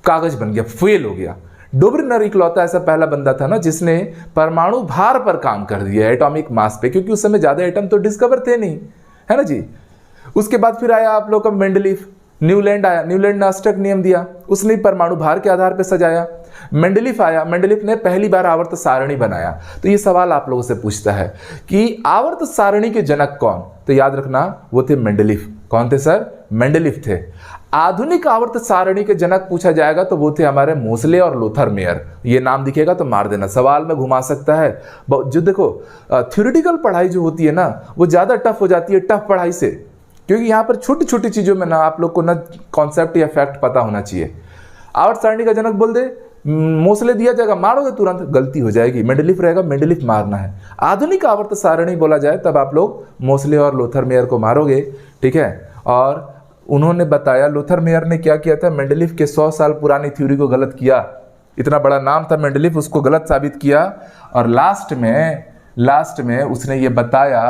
कागज बन गया, फेल हो गया। डोब्रिनर इकलौता ऐसा पहला बंदा था ना जिसने परमाणु भार पर काम कर दिया, एटॉमिक मास पे, क्योंकि उस समय ज्यादा एटम तो डिस्कवर थे नहीं, है ना जी। उसके बाद फिर आया आप लोग का मेंडलीफ, न्यूलैंड आया, न्यूलैंड ने अष्टक नियम दिया, उसने परमाणु भार के आधार पर सजाया। मेंडलीफ आया, मेंडलीफ ने पहली बार आवर्त सारणी बनाया। तो ये सवाल आप लोगों से पूछता है कि आवर्त सारणी के जनक कौन, तो याद रखना वो थे मेंडलीफ। कौन थे सर, मेंडलीफ थे। आधुनिक आवर्त सारणी के जनक पूछा जाएगा तो वो थे हमारे मोसले और लोथर मेयर। ये नाम दिखेगा तो मार देना, सवाल में घुमा सकता है। जो देखो थ्योरेटिकल पढ़ाई जो होती है ना, वो ज्यादा टफ हो जाती है टफ पढ़ाई से, क्योंकि यहाँ पर छोटी छोटी चीजों में ना आप लोग को ना कॉन्सेप्ट या फैक्ट पता होना चाहिए। आवर्त सारणी का जनक बोल दे, मोसले दिया जाएगा, मारोगे तुरंत गलती हो जाएगी। मेंडलीफ रहेगा, मेंडलीफ मारना है। आधुनिक आवर्त सारणी बोला जाए तब आप लोग मोसले और लोथर मेयर को मारोगे, ठीक है। और उन्होंने बताया, लोथर मेयर ने क्या किया था, मेंडलीफ के 100 साल पुरानी थ्योरी को गलत किया। इतना बड़ा नाम था मेंडलीफ, उसको गलत साबित किया। और लास्ट में उसने ये बताया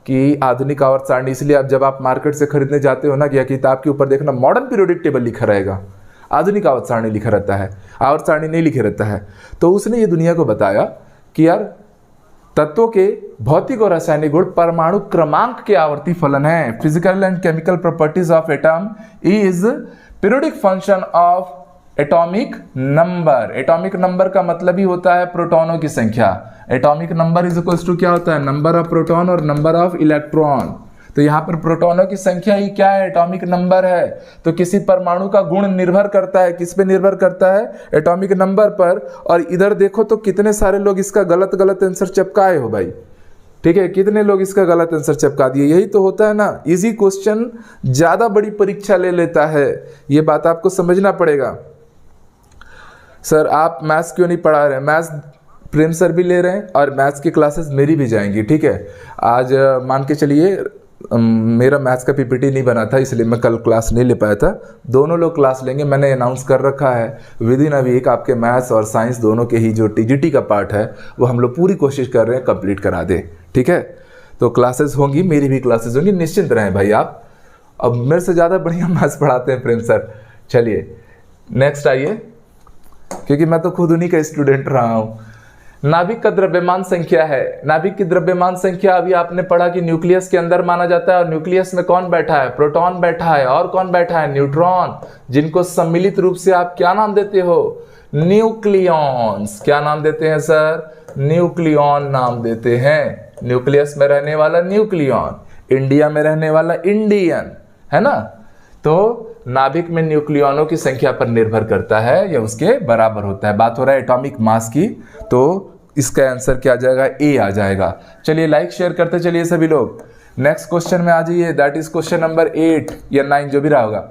कि आधुनिक आवर्त सारणी, इसलिए अब जब आप मार्केट से खरीदने जाते हो ना, या किताब के ऊपर देखना मॉडर्न पीरियोडिक टेबल लिखा रहेगा, आधुनिक आवर्त सारणी लिखा रहता है, आवर्त सारणी नहीं लिखे रहता है। तो उसने ये दुनिया को बताया कि यार तत्वों के भौतिक और रासायनिक गुण परमाणु क्रमांक के आवर्ती फलन है। Physical and chemical properties of atom is periodic function of atomic number. Atomic number का मतलब ही होता है प्रोटॉनों की संख्या। Atomic number is equals to क्या होता है, नंबर ऑफ प्रोटॉन और नंबर ऑफ इलेक्ट्रॉन। तो यहाँ पर प्रोटॉनों की संख्या ही क्या है, एटॉमिक नंबर है। तो किसी परमाणु का गुण निर्भर करता है, किस पे निर्भर करता है, एटॉमिक नंबर पर। और इधर देखो तो कितने सारे लोग इसका गलत गलत आंसर चिपकाए हो भाई, ठीक है, कितने लोग इसका गलत आंसर चिपका दिए। यही तो होता है ना, इजी क्वेश्चन ज्यादा बड़ी परीक्षा ले लेता है, ये बात आपको समझना पड़ेगा। सर आप मैथ्स क्यों नहीं पढ़ा रहे हैं? मैथ्स प्रेम सर भी ले रहे हैं और मैथ्स की क्लासेस मेरी भी जाएंगी, ठीक है। आज मान के चलिए मेरा मैथ्स का पीपीटी नहीं बना था, इसलिए मैं कल क्लास नहीं ले पाया था। दोनों लोग क्लास लेंगे, मैंने अनाउंस कर रखा है। विद इन अ वीक आपके मैथ्स और साइंस दोनों के ही जो टीजीटी का पार्ट है वो हम लोग पूरी कोशिश कर रहे हैं कंप्लीट करा दें, ठीक है। तो क्लासेस होंगी, मेरी भी क्लासेस होंगी, निश्चिंत रहें भाई आप। अब मेरे से ज़्यादा बढ़िया मैथ्स पढ़ाते हैं प्रेम सर। चलिए नेक्स्ट आइए, क्योंकि मैं तो खुद उन्हीं का स्टूडेंट रहा हूँ। नाभिक का द्रव्यमान संख्या है। नाभिक की द्रव्यमान संख्या अभी आपने पढ़ा कि न्यूक्लियस के अंदर माना जाता है, और न्यूक्लियस में कौन बैठा है, प्रोटॉन बैठा है, और कौन बैठा है, न्यूट्रॉन, जिनको सम्मिलित रूप से आप क्या नाम देते हो, न्यूक्लियॉन्स। क्या नाम देते हैं सर, न्यूक्लियॉन नाम देते हैं। न्यूक्लियस में रहने वाला न्यूक्लियॉन, इंडिया में रहने वाला इंडियन, है ना। तो नाभिक में न्यूक्लियॉनों की संख्या पर निर्भर करता है या उसके बराबर होता है। बात हो रहा है एटॉमिक मास की, तो इसका आंसर क्या आ जाएगा, ए आ जाएगा। चलिए लाइक शेयर करते चलिए सभी लोग। नेक्स्ट क्वेश्चन में आ जाइए, दैट इज क्वेश्चन नंबर 8 या 9 जो भी रहा होगा।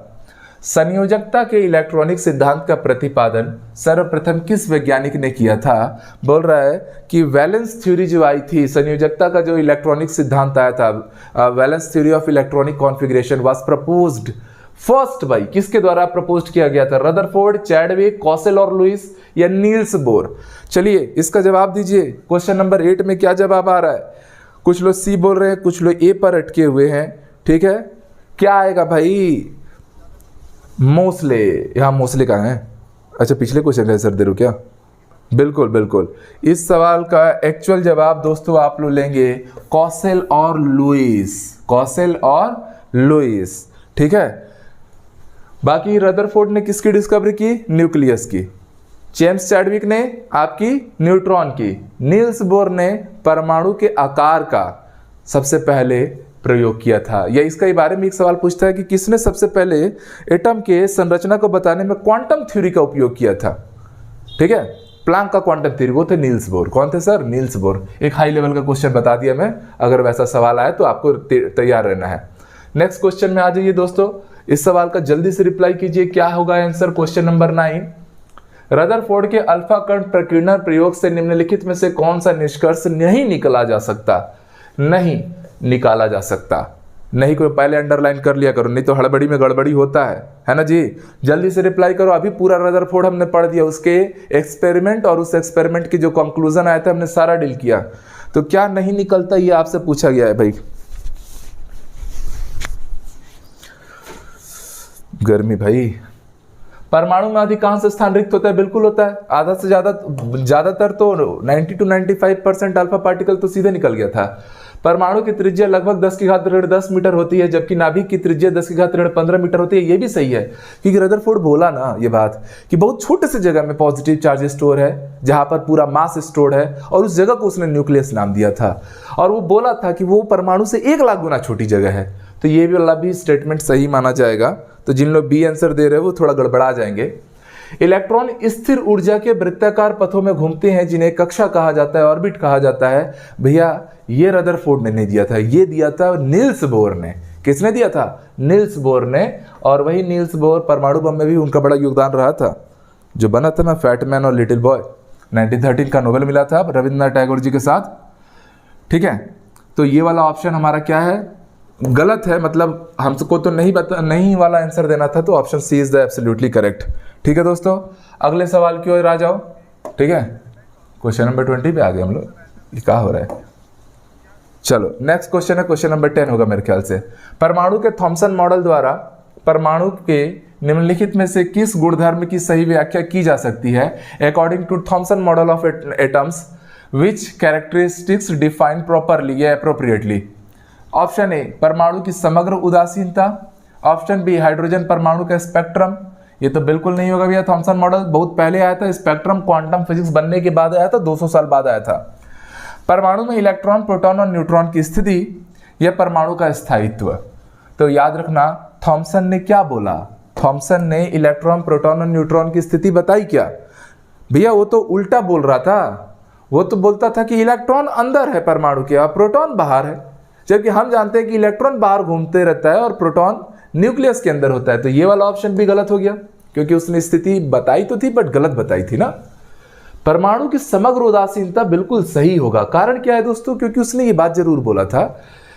संयोजकता के इलेक्ट्रॉनिक सिद्धांत का प्रतिपादन सर्वप्रथम किस वैज्ञानिक ने किया था? बोल रहा है कि वैलेंस थ्योरी जो आई थी, संयोजकता का जो इलेक्ट्रॉनिक सिद्धांत आया था, valence theory of electronic configuration was proposed first भाई किसके द्वारा प्रपोज किया गया था? रदरफोर्ड, चैडविक, कॉसेल और लुइस या नील्स बोर? चलिए इसका जवाब दीजिए। क्वेश्चन नंबर 8 में क्या जवाब आ रहा है? कुछ लोग सी बोल रहे हैं, कुछ लोग ए पर अटके हुए हैं, ठीक है। क्या आएगा भाई? मोस्ले। यहाँ मोस्ले कहाँ है? अच्छा पिछले क्वेश्चन का आंसर दे रहे हो क्या? बिल्कुल बिल्कुल। इस सवाल का एक्चुअल जवाब दोस्तों आप लोग लेंगे कॉसेल और लुइस, कॉसेल और लुइस, ठीक है। बाकी रदरफोर्ड ने किसकी डिस्कवरी की? न्यूक्लियस की। जेम्स चैडविक ने आपकी न्यूट्रॉन की। नील्स बोर ने परमाणु के आकार का सबसे पहले प्रयोग किया था। या इसका बारे में एक सवाल पूछता है कि किसने सबसे पहले एटम के संरचना को बताने में क्वांटम थ्योरी का उपयोग किया था, ठीक है। प्लैंक का क्वांटम थ्योरी, वो थे नील्स बोर। कौन थे सर? Niels Bohr. एक हाई लेवल का क्वेश्चन बता दिया मैं, अगर वैसा सवाल आए तो आपको तैयार रहना है। नेक्स्ट क्वेश्चन में आ जाइए दोस्तों। इस सवाल का जल्दी से रिप्लाई कीजिए, क्या होगा आंसर? क्वेश्चन नंबर 9, रदरफोर्ड के अल्फा कण प्रकीर्णन प्रयोग से निम्नलिखित में से कौन सा निष्कर्ष नहीं निकाला जा सकता? नहीं निकाला जा सकता। नहीं कोई पहले अंडरलाइन कर लिया करो, नहीं तो हड़बड़ी में गड़बड़ी होता है ना जी। जल्दी से रिप्लाई करो। अभी पूरा रदरफोर्ड हमने पढ़ दिया, उसके एक्सपेरिमेंट और उस एक्सपेरिमेंट की जो कंक्लूजन आया था हमने सारा डील किया। तो क्या नहीं निकलता ये आपसे पूछा गया है भाई। गर्मी भाई। परमाणु में अधिकांश स्थान रिक्त होता है, बिल्कुल होता है। आधा से ज्यादातर तो 90 to 95% अल्फा पार्टिकल तो सीधे निकल गया था। परमाणु की त्रिज्या लगभग 10⁻10 मीटर होती है, जबकि नाभिक की त्रिज्या 10⁻15 मीटर होती है। ये भी सही है, क्योंकि रदरफोर्ड बोला ना ये बात कि बहुत छोटे से जगह में पॉजिटिव चार्ज स्टोर है, जहां पर पूरा मास स्टोर है, और उस जगह को उसने न्यूक्लियस नाम दिया था। और वो बोला था कि वो परमाणु से 1 लाख गुना छोटी जगह है। तो ये भी वाला भी स्टेटमेंट सही माना जाएगा। तो जिन लोग बी आंसर दे रहे हैं वो थोड़ा गड़बड़ा जाएंगे। इलेक्ट्रॉन स्थिर ऊर्जा के वृत्ताकार पथों में घूमते हैं, जिन्हें कक्षा कहा जाता है, ऑर्बिट कहा जाता है। भैया ये रदरफोर्ड ने नहीं दिया था, ये दिया था नील्स बोर ने। किसने दिया था? नील्स बोर ने। और वही नील्स बोर परमाणु बम में भी उनका बड़ा योगदान रहा था, जो बना था ना फैट मैन और लिटिल बॉय। 1913 का नोबेल मिला था रविंद्रनाथ टैगोर जी के साथ, ठीक है। तो ये वाला ऑप्शन हमारा क्या है? गलत है, मतलब हमको तो नहीं वाला आंसर देना था। तो option C is the absolutely correct, ठीक है दोस्तों। अगले सवाल की ओर आ जाओ, ठीक है। क्वेश्चन नंबर 20 पे आ गए हम लोग, ये क्या हो रहा है। चलो नेक्स्ट क्वेश्चन है, क्वेश्चन नंबर 10 होगा मेरे ख्याल से। परमाणु के थॉमसन मॉडल द्वारा परमाणु के निम्नलिखित में से किस गुणधर्म की सही व्याख्या की जा सकती है? According to Thomson model of atoms, which characteristics define properly या अप्रोप्रिएटली। ऑप्शन ए परमाणु की समग्र उदासीनता, ऑप्शन बी हाइड्रोजन परमाणु का स्पेक्ट्रम। ये तो बिल्कुल नहीं होगा भैया, थॉमसन मॉडल बहुत पहले आया था, स्पेक्ट्रम क्वांटम फिजिक्स बनने के बाद आया था, 200 साल बाद आया था। परमाणु में इलेक्ट्रॉन, प्रोटॉन और न्यूट्रॉन की स्थिति, यह परमाणु का स्थायित्व। तो याद रखना थॉमसन ने क्या बोला, थॉमसन ने इलेक्ट्रॉन, प्रोटॉन और न्यूट्रॉन की स्थिति बताई क्या भैया? वो तो उल्टा बोल रहा था, वो तो बोलता था कि इलेक्ट्रॉन अंदर है परमाणु के और प्रोटॉन बाहर है, जबकि हम जानते हैं कि इलेक्ट्रॉन बाहर घूमते रहता है और प्रोटॉन न्यूक्लियस के अंदर होता है। तो ये वाला ऑप्शन भी गलत हो गया, क्योंकि उसने स्थिति बताई तो थी बट गलत बताई थी ना। परमाणु की समग्र उदासीनता बिल्कुल सही होगा। कारण क्या है दोस्तों? क्योंकि उसने ये बात जरूर बोला था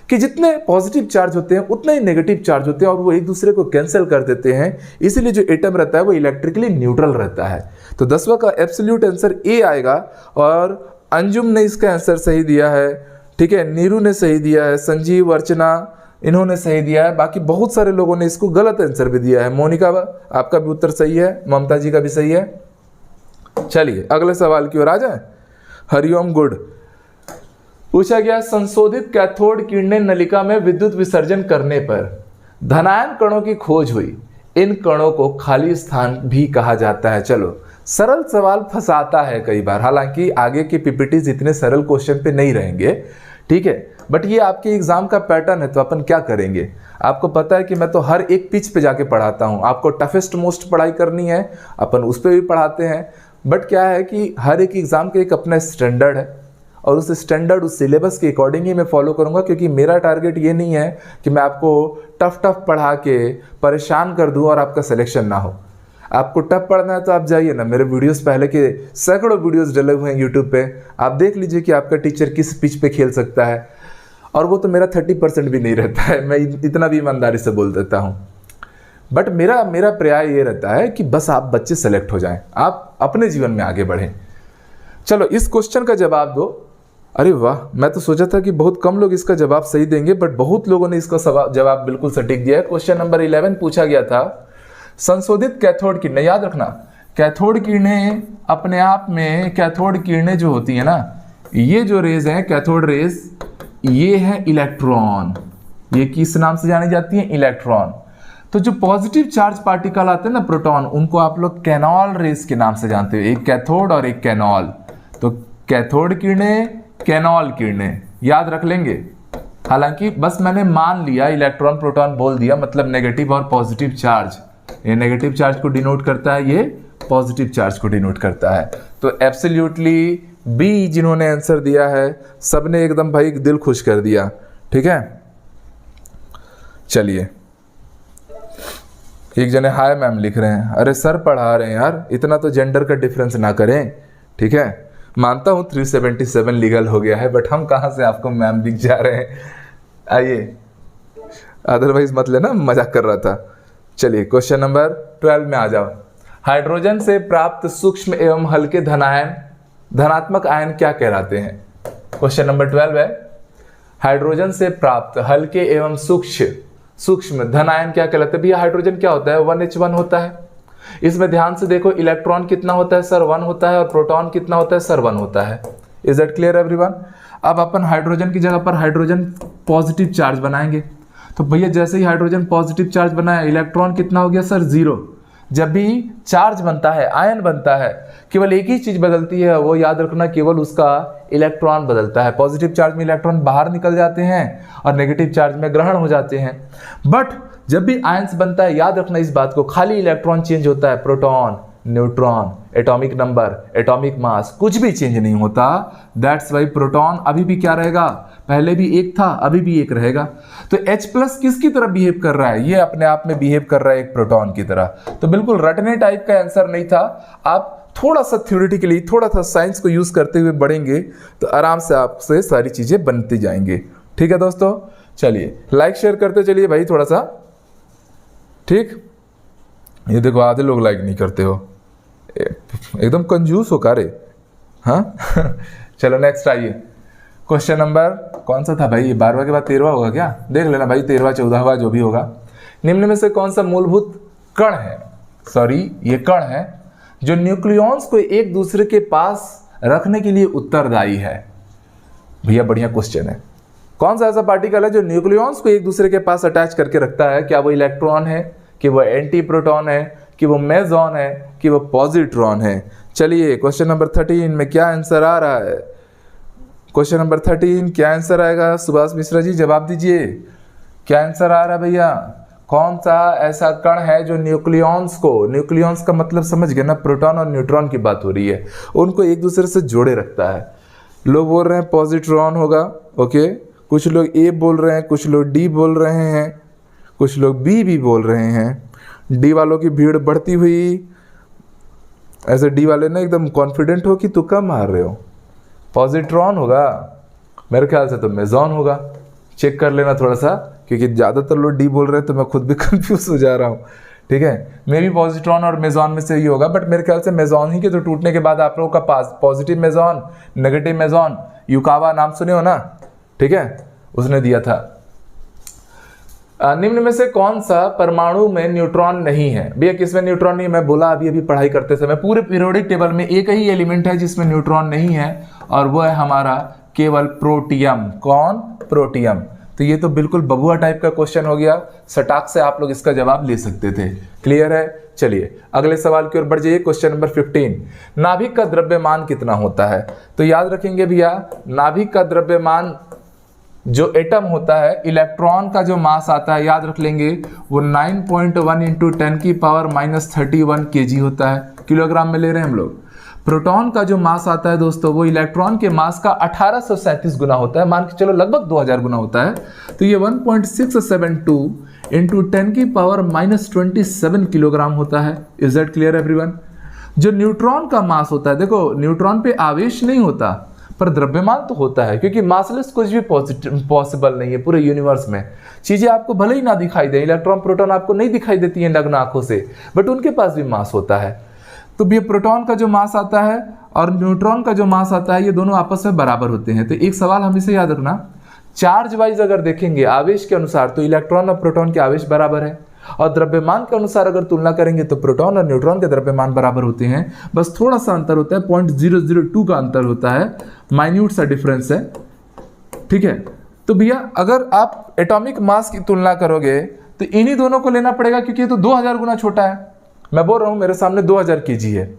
कि जितने पॉजिटिव चार्ज होते हैं उतने ही नेगेटिव चार्ज होते हैं और वो एक दूसरे को कैंसिल कर देते हैं, इसीलिए जो एटम रहता है वो इलेक्ट्रिकली न्यूट्रल रहता है। तो 10वां का एब्सोल्यूट आंसर ए आएगा और अंजुम ने इसका आंसर सही दिया है, ठीक है, नीरू ने सही दिया है, संजीव, अर्चना इन्होंने सही दिया है, बाकी बहुत सारे लोगों ने इसको गलत आंसर भी दिया है। मोनिका आपका भी उत्तर सही है, ममता जी का भी सही है। चलिए अगले सवाल की ओर आ जाए। हरिओम गुड पूछा गया, संशोधित कैथोड किरणें नलिका में विद्युत विसर्जन करने पर धनायन कणों की खोज हुई। इन कणों को खाली स्थान भी कहा जाता है। चलो सरल सवाल फंसाता है कई बार, हालांकि आगे के पीपीटीज इतने सरल क्वेश्चन पे नहीं रहेंगे, ठीक है, बट ये आपके एग्जाम का पैटर्न है तो अपन क्या करेंगे। आपको पता है कि मैं तो हर एक पिच पे जाके पढ़ाता हूँ, आपको टफेस्ट मोस्ट पढ़ाई करनी है अपन उस पर भी पढ़ाते हैं, बट क्या है कि हर एक एग्जाम का एक अपना स्टैंडर्ड है और उस स्टैंडर्ड, उस सिलेबस के अकॉर्डिंग ही मैं फॉलो करूंगा, क्योंकि मेरा टारगेट ये नहीं है कि मैं आपको टफ पढ़ा के परेशान कर दूं और आपका सिलेक्शन ना हो। आपको टफ पढ़ना है तो आप जाइए ना, मेरे वीडियोस पहले के सैकड़ों वीडियोस डले हुए हैं यूट्यूब पे, आप देख लीजिए कि आपका टीचर किस पिच पे खेल सकता है, और वो तो मेरा 30% भी नहीं रहता है, मैं इतना भी ईमानदारी से बोल देता हूँ। बट मेरा प्रयास ये रहता है कि बस आप बच्चे सेलेक्ट हो जाएं, आप अपने जीवन में आगे बढ़ें। चलो इस क्वेश्चन का जवाब दो। अरे वाह, मैं तो सोचा था कि बहुत कम लोग इसका जवाब सही देंगे, बट बहुत लोगों ने इसका जवाब बिल्कुल सटीक दिया है। क्वेश्चन नंबर 11 पूछा गया था, संशोधित कैथोड किरणें, याद रखना कैथोड किरणें अपने आप में, कैथोड किरणें जो होती है ना, ये जो रेज हैं कैथोड रेज, ये है इलेक्ट्रॉन, ये किस नाम से जानी जाती है? इलेक्ट्रॉन। तो जो पॉजिटिव चार्ज पार्टिकल आते हैं ना प्रोटॉन, उनको आप लोग कैनॉल रेज के नाम से जानते हो, एक कैथोड और एक कैनॉल। तो कैथोड किरणें, कैनॉल किरणें याद रख लेंगे। हालांकि बस मैंने मान लिया, इलेक्ट्रॉन प्रोटॉन बोल दिया, मतलब नेगेटिव और पॉजिटिव चार्ज, ये नेगेटिव चार्ज को डिनोट करता है, ये पॉजिटिव चार्ज को डिनोट करता है। तो एब्सोल्युटली बी जिन्होंने आंसर दिया है, सबने एकदम भाई दिल खुश कर दिया, ठीक है। चलिए एक जने हाय मैम लिख रहे हैं, अरे सर पढ़ा रहे हैं यार, इतना तो जेंडर का डिफरेंस ना करें, ठीक है। मानता हूं 377 लीगल हो गया है, बट हम कहां से आपको मैम दिख जा रहे हैं, आइए, अदरवाइज मत लेना, मजाक कर रहा था। चलिए क्वेश्चन नंबर 12 में आ जाओ। हाइड्रोजन से प्राप्त सूक्ष्म एवं हल्के धनात्मक आयन क्या कहलाते हैं? क्वेश्चन नंबर 12 है, हाइड्रोजन से प्राप्त हल्के एवं सूक्ष्म धन आयन क्या कहलाते हैं? भैया हाइड्रोजन क्या होता है? 1H1 होता है। इसमें ध्यान से देखो, इलेक्ट्रॉन कितना होता है सर? 1 होता है, और प्रोटॉन कितना होता है सर? 1 होता है। Is that clear everyone? अब अपन हाइड्रोजन की जगह पर हाइड्रोजन पॉजिटिव चार्ज बनाएंगे, तो भैया जैसे ही हाइड्रोजन पॉजिटिव चार्ज बनाया, इलेक्ट्रॉन कितना हो गया सर? 0। जब भी चार्ज बनता है, आयन बनता है, केवल एक ही चीज बदलती है, वो याद रखना, केवल उसका इलेक्ट्रॉन बदलता है। पॉजिटिव चार्ज में इलेक्ट्रॉन बाहर निकल जाते हैं और नेगेटिव चार्ज में ग्रहण हो जाते हैं। बट जब भी आयंस बनता है, याद रखना इस बात को, खाली इलेक्ट्रॉन चेंज होता है, proton, neutron, atomic number, atomic mass कुछ भी चेंज नहीं होता। दैट्स वाई प्रोटॉन अभी भी क्या रहेगा? पहले भी 1 था, अभी भी 1 रहेगा। तो H+ किसकी तरह बिहेव कर रहा है? ये अपने आप में बिहेव कर रहा है एक प्रोटॉन की तरह। तो बिल्कुल रटने टाइप का आंसर नहीं था। आप थोड़ा सा थ्योरेटिकली, थोड़ा सा साइंस को यूज करते हुए बढ़ेंगे तो आराम से आपसे सारी चीजें बनती जाएंगी। ठीक है दोस्तों, चलिए लाइक शेयर करते चलिए भाई थोड़ा सा, ठीक। ये देखो आधे लोग लाइक नहीं करते हो, एकदम कंजूस हो कारे, हाँ। चलो नेक्स्ट आइए, क्वेश्चन नंबर कौन सा था भाई? 12वां के बाद 13वां होगा क्या? देख लेना भाई, 13वां 14वां जो भी होगा। निम्न में से कौन सा मूलभूत कण है, सॉरी ये कण है, जो न्यूक्लियॉन्स को एक दूसरे के पास रखने के लिए उत्तरदायी है? भैया बढ़िया क्वेश्चन है। कौन सा ऐसा पार्टिकल है जो न्यूक्लियॉन्स को एक दूसरे के पास अटैच करके रखता है? क्या वो इलेक्ट्रॉन है, कि वो एंटी प्रोटॉन है, कि वो मेसॉन है, कि वो पॉजिट्रॉन है? चलिए क्वेश्चन नंबर 13 में क्या आंसर आ रहा है? क्वेश्चन नंबर 13 क्या आंसर आएगा? सुभाष मिश्रा जी जवाब दीजिए, क्या आंसर आ रहा है भैया? कौन सा ऐसा कण है जो न्यूक्लियॉन्स को, न्यूक्लियॉन्स का मतलब समझ गए ना, प्रोटॉन और न्यूट्रॉन की बात हो रही है, उनको एक दूसरे से जोड़े रखता है? लोग बोल रहे हैं पॉजिट्रॉन होगा, ओके, कुछ लोग ए बोल रहे हैं, कुछ लोग डी बोल रहे हैं, कुछ लोग बी भी बोल रहे हैं। डी वालों की भीड़ बढ़ती हुई, ऐसे डी वाले ना एकदम कॉन्फिडेंट हो कि तुक्का मार रहे हो। पॉजिट्रॉन होगा, मेरे ख्याल से तो मेसॉन होगा, चेक कर लेना थोड़ा सा, क्योंकि ज़्यादातर लोग डी बोल रहे हैं तो मैं खुद भी कंफ्यूज हो जा रहा हूँ। ठीक है, मे भी पॉजिट्रॉन और मेसॉन में से ही होगा, बट मेरे ख्याल से मेसॉन ही के तो टूटने के बाद आप लोगों का positive meson, negative meson, Yukawa नाम सुने हो ना, ठीक है, उसने दिया था। निम्न में से कौन सा परमाणु में न्यूट्रॉन नहीं है? भैया किसमें न्यूट्रॉन नहीं है? मैं बोला अभी पढ़ाई करते समय, पूरे पीरियोडिक टेबल में एक ही एलिमेंट है जिसमें न्यूट्रॉन नहीं है, और वो है हमारा केवल प्रोटियम। कौन? प्रोटियम। तो ये तो बिल्कुल बबुआ टाइप का क्वेश्चन हो गया, सटाक से आप लोग इसका जवाब ले सकते थे। क्लियर है? चलिए अगले सवाल की ओर बढ़ जाइए। क्वेश्चन नंबर 15, नाभिक का द्रव्यमान कितना होता है? तो याद रखेंगे भैया, नाभिक का द्रव्यमान जो एटम होता है, इलेक्ट्रॉन का जो मास आता है, याद रख लेंगे, वो 9.1 इंटू 10 की पावर -31 kg होता है, किलोग्राम में ले रहे हैं हम लोग। प्रोटॉन का जो मास आता है दोस्तों, वो इलेक्ट्रॉन के मास का 1837 गुना होता है, मान के चलो लगभग 2000 गुना होता है। तो ये 1.672 इंटू 10 की पावर -27 किलोग्राम होता है। Is that clear everyone? जो न्यूट्रॉन का मास होता है, देखो न्यूट्रॉन पे आवेश नहीं होता पर द्रव्यमान तो होता है, क्योंकि मासलेस कुछ भी पॉसिबल नहीं है पूरे यूनिवर्स में। चीजें आपको भले ही ना दिखाई दे, इलेक्ट्रॉन प्रोटॉन आपको नहीं दिखाई देती है नग्न आंखों से, बट उनके पास भी मास होता है। तो ये प्रोटॉन का जो मास आता है और न्यूट्रॉन का जो मास आता है, ये दोनों आपस में बराबर होते हैं। तो एक सवाल हमेशा याद रखना, चार्ज वाइज अगर देखेंगे आवेश के अनुसार, तो इलेक्ट्रॉन और प्रोटॉन के आवेश बराबर है, और द्रव्यमान के अनुसार अगर तुलना करेंगे तो प्रोटॉन और न्यूट्रॉन के द्रव्यमान बराबर होते हैं। बस थोड़ा सा अंतर होता है, 0.002 का अंतर होता है, माइन्यूट सा डिफरेंस है। ठीक है, तो भैया अगर आप एटॉमिक मास की तुलना करोगे तो इन्हीं दोनों को लेना पड़ेगा, क्योंकि ये तो 2000 गुना छोटा है। मैं बोल रहा हूं मेरे सामने 2000 kg है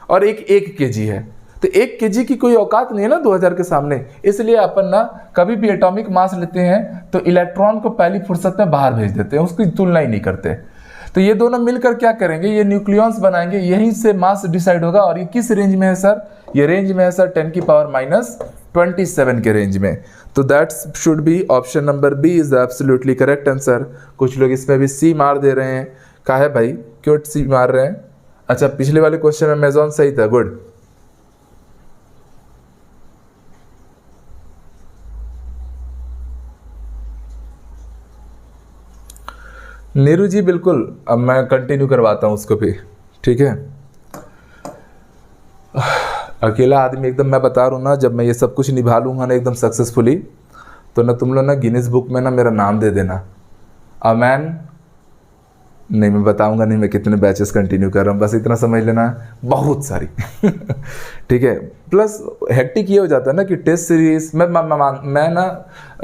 और एक kg है, तो 1 kg की कोई औकात नहीं है ना 2000 के सामने। इसलिए अपन ना कभी भी एटॉमिक मास लेते हैं तो इलेक्ट्रॉन को पहली फुर्सत में बाहर भेज देते हैं, उसकी तुलना ही नहीं करते। तो ये दोनों मिलकर क्या करेंगे, ये न्यूक्लियॉन्स बनाएंगे, यहीं से मास डिसाइड होगा। और ये किस रेंज में है सर? ये रेंज में है सर 10 की पावर -27 के रेंज में। तो that should be option number B is absolutely correct answer. कुछ लोग इसमें भी सी मार दे रहे हैं, का है भाई, क्यों सी मार रहे हैं? अच्छा, पिछले वाले क्वेश्चन में मेसॉन सही था, गुड। नीरू जी बिल्कुल, अब मैं कंटिन्यू करवाता हूं उसको भी, ठीक है। अकेला आदमी एकदम, मैं बता रहा हूँ ना, जब मैं ये सब कुछ निभा लूंगा ना एकदम सक्सेसफुली, तो ना तुम लोग ना गिनीज बुक में ना मेरा नाम दे देना। अमैन नहीं, मैं बताऊंगा नहीं मैं कितने बैचेस कंटिन्यू कर रहा हूँ, बस इतना समझ लेना, बहुत सारी। ठीक है, प्लस हेक्टिक ये हो जाता है ना कि टेस्ट सीरीज मैं ना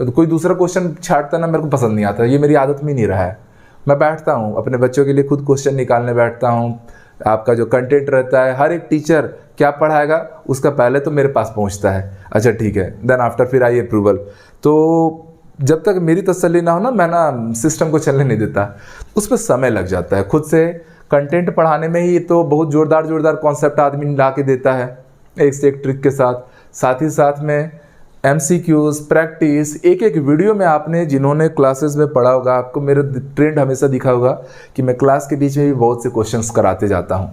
कोई दूसरा क्वेश्चन छाटता ना मेरे को पसंद नहीं आता, ये मेरी आदत में नहीं रहा है। मैं बैठता हूँ अपने बच्चों के लिए खुद क्वेश्चन निकालने बैठता हूँ। आपका जो कंटेंट रहता है, हर एक टीचर क्या पढ़ाएगा उसका पहले तो मेरे पास पहुँचता है, अच्छा ठीक है, देन आफ्टर फिर आई अप्रूवल। तो जब तक मेरी तसल्ली ना हो ना, मैं ना सिस्टम को चलने नहीं देता, उस पर समय लग जाता है। खुद से कंटेंट पढ़ाने में ही तो बहुत जोरदार कॉन्सेप्ट आदमी ला के देता है, एक से एक ट्रिक के साथ। साथ ही साथ में MCQs, प्रैक्टिस, एक एक वीडियो में आपने जिन्होंने क्लासेस में पढ़ा होगा, आपको मेरा ट्रेंड हमेशा दिखा होगा कि मैं क्लास के बीच में भी बहुत से क्वेश्चंस कराते जाता हूँ।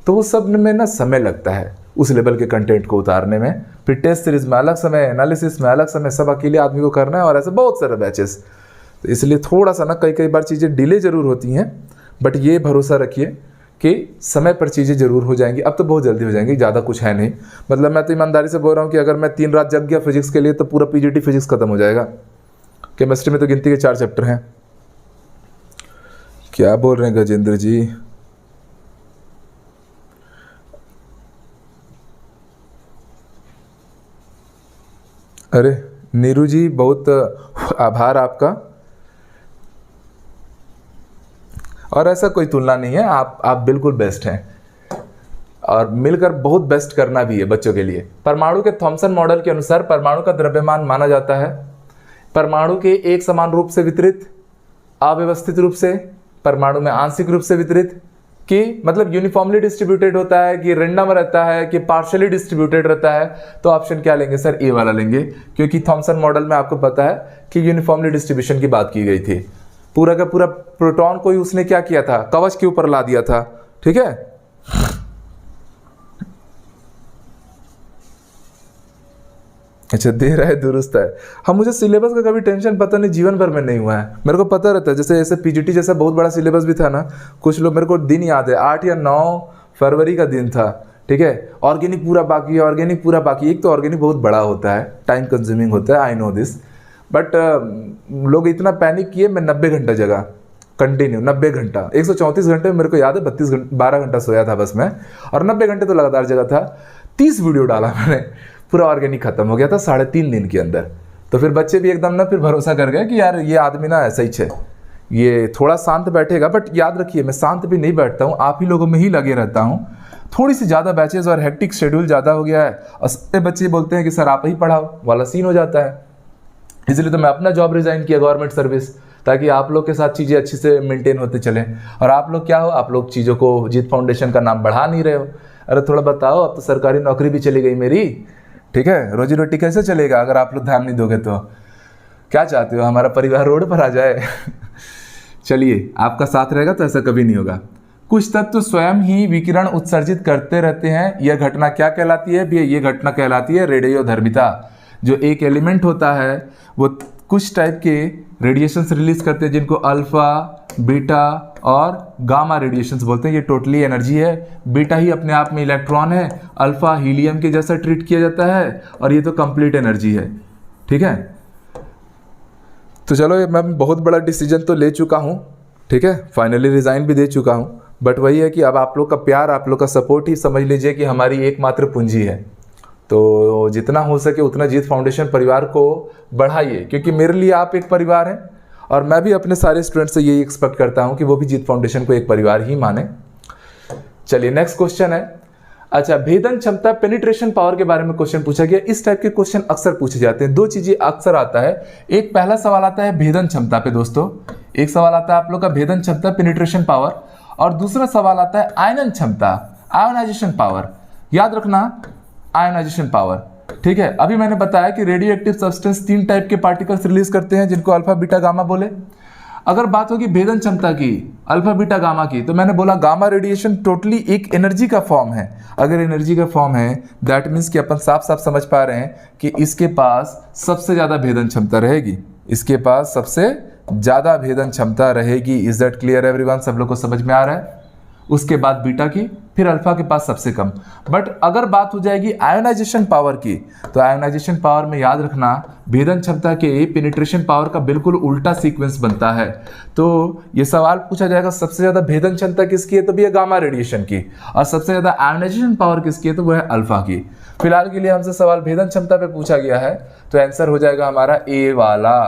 तो वो सब में ना समय लगता है उस लेवल के कंटेंट को उतारने में, फिर टेस्ट सीरीज में अलग समय, एनालिसिस में अलग समय, सब अकेले आदमी को करना है, और ऐसे बहुत सारे बैचेस। तो इसलिए थोड़ा सा ना कई बार चीज़ें डिले ज़रूर होती हैं, बट ये भरोसा रखिए कि समय पर चीज़ें ज़रूर हो जाएंगी। अब तो बहुत जल्दी हो जाएंगी, ज़्यादा कुछ है नहीं। मतलब मैं तो ईमानदारी से बोल रहा हूँ कि अगर मैं 3 रात जग गया फिजिक्स के लिए तो पूरा PGT फिजिक्स खत्म हो जाएगा। केमिस्ट्री में तो गिनती के 4 चैप्टर हैं। क्या बोल रहे हैं गजेंद्र जी? अरे नीरू जी, बहुत आभार आपका। और ऐसा कोई तुलना नहीं है, आप बिल्कुल बेस्ट हैं, और मिलकर बहुत बेस्ट करना भी है बच्चों के लिए। परमाणु के थॉमसन मॉडल के अनुसार परमाणु का द्रव्यमान माना जाता है परमाणु के एक समान रूप से वितरित, अव्यवस्थित रूप से, परमाणु में आंशिक रूप से वितरित, कि मतलब यूनिफॉर्मली डिस्ट्रीब्यूटेड होता है, कि रैंडम रहता है, कि पार्शियली डिस्ट्रीब्यूटेड रहता है। तो ऑप्शन क्या लेंगे सर? ए वाला लेंगे, क्योंकि थॉमसन मॉडल में आपको पता है कि यूनिफॉर्मली डिस्ट्रीब्यूशन की बात की गई थी। पूरा का पूरा प्रोटॉन को ही उसने क्या किया था? कवच के ऊपर ला दिया था। ठीक है, अच्छा दे रहा है, दुरुस्त है। हम, मुझे सिलेबस का कभी टेंशन पता नहीं, जीवन भर में नहीं हुआ है। मेरे को पता रहता है, जैसे ऐसे पीजीटी जैसा बहुत बड़ा सिलेबस भी था ना, कुछ लोग, मेरे को दिन याद है 8 या 9 फरवरी का दिन था। ठीक है, ऑर्गेनिक पूरा बाकी है, ऑर्गेनिक पूरा बाकी। एक तो ऑर्गेनिक बहुत बड़ा होता है, टाइम कंज्यूमिंग होता है, आई नो दिस, बट लोग इतना पैनिक किए। मैं 90 घंटा जगह कंटिन्यू, 90 घंटा, 134 घंटे में मेरे को याद है 12 घंटा सोया था बस मैं, और 90 घंटे तो लगातार जगह था। 30 वीडियो डाला मैंने, पूरा ऑर्गेनिक खत्म हो गया था 3.5 दिन के अंदर। तो फिर बच्चे भी एकदम ना फिर भरोसा कर गए कि यार ये आदमी ना ऐसा ही है, ये थोड़ा शांत बैठेगा। बट याद रखिए, मैं शांत भी नहीं बैठता हूँ, आप ही लोगों में ही लगे रहता हूँ। थोड़ी सी ज़्यादा बैचेज और हेक्टिक शेड्यूल ज़्यादा हो गया है, और सारे बच्चे बोलते हैं कि सर आप ही पढ़ाओ वाला सीन हो जाता है। इसलिए तो मैं अपना जॉब रिजाइन किया, गवर्नमेंट सर्विस, ताकि आप लोग के साथ चीज़ें अच्छी से मेंटेन होते चलें। और आप लोग क्या हो, आप लोग चीज़ों को, जीत फाउंडेशन का नाम बढ़ा नहीं रहे हो। अरे थोड़ा बताओ, अब तो सरकारी नौकरी भी चली गई मेरी। ठीक है, रोजी रोटी कैसे चलेगा अगर आप लोग ध्यान नहीं दोगे तो? क्या चाहते हो, हमारा परिवार रोड पर आ जाए? चलिए, आपका साथ रहेगा तो ऐसा कभी नहीं होगा। कुछ तत्व तो स्वयं ही विकिरण उत्सर्जित करते रहते हैं, यह घटना क्या कहलाती है? ये घटना कहलाती है रेडियोधर्मिता। जो एक एलिमेंट होता है वो कुछ टाइप के रेडिएशंस रिलीज करते हैं, जिनको अल्फा, बीटा और गामा रेडिएशंस बोलते हैं। ये टोटली एनर्जी है। बीटा ही अपने आप में इलेक्ट्रॉन है, अल्फा हीलियम के जैसा ट्रीट किया जाता है, और ये तो कंप्लीट एनर्जी है। ठीक है, तो चलो, मैं बहुत बड़ा डिसीजन तो ले चुका हूँ। ठीक है, फाइनली रिजाइन भी दे चुका हूँ। बट वही है कि अब आप लोग का प्यार, आप लोग का सपोर्ट ही समझ लीजिए कि हमारी एकमात्र पूंजी है। तो जितना हो सके उतना जीत फाउंडेशन परिवार को बढ़ाइए, क्योंकि मेरे लिए आप एक परिवार हैं, और मैं भी अपने सारे स्टूडेंट्स से यही एक्सपेक्ट करता हूं कि वो भी जीत फाउंडेशन को एक परिवार ही माने। चलिए, नेक्स्ट क्वेश्चन है। अच्छा, भेदन क्षमता, पेनिट्रेशन पावर के बारे में क्वेश्चन पूछा गया। इस टाइप के क्वेश्चन अक्सर पूछे जाते हैं। दो चीजें अक्सर आता है। एक पहला सवाल आता है भेदन क्षमता पे दोस्तों, एक सवाल आता है आप लोग का भेदन क्षमता, पेनिट्रेशन पावर, और दूसरा सवाल आता है आयनन क्षमता, आयोनाइजेशन पावर। याद रखना, आयोनाइजेशन पावर। ठीक है, अभी मैंने बताया कि रेडियो एक्टिव सब्सटेंस 3 टाइप के पार्टिकल्स रिलीज करते हैं, जिनको अल्फा, बीटा, गामा बोले। अगर बात होगी भेदन क्षमता की, अल्फा, बीटा, गामा की, तो मैंने बोला गामा रेडिएशन टोटली एक एनर्जी का फॉर्म है। अगर एनर्जी का फॉर्म है, दैट मीन्स कि अपन साफ साफ समझ पा रहे हैं कि इसके पास सबसे ज्यादा भेदन क्षमता रहेगी, इसके पास सबसे ज्यादा भेदन क्षमता रहेगी। Is that clear everyone? सब लोग को समझ में आ रहा है? उसके बाद बीटा की, फिर अल्फा के पास सबसे कम। बट अगर बात हो जाएगी आयोनाइजेशन पावर की, तो आयोनाइजेशन पावर में याद रखना भेदन क्षमता के पेनिट्रेशन पावर का बिल्कुल उल्टा सीक्वेंस बनता है। तो ये सवाल पूछा जाएगा सबसे ज्यादा भेदन क्षमता किसकी है, तो भी है गामा रेडिएशन की, और सबसे ज्यादा आयोनाइजेशन पावर किसकी है, तो वो है अल्फा की। फिलहाल के लिए हमसे सवाल भेदन क्षमता पे पूछा गया है, तो आंसर हो जाएगा हमारा ए वाला।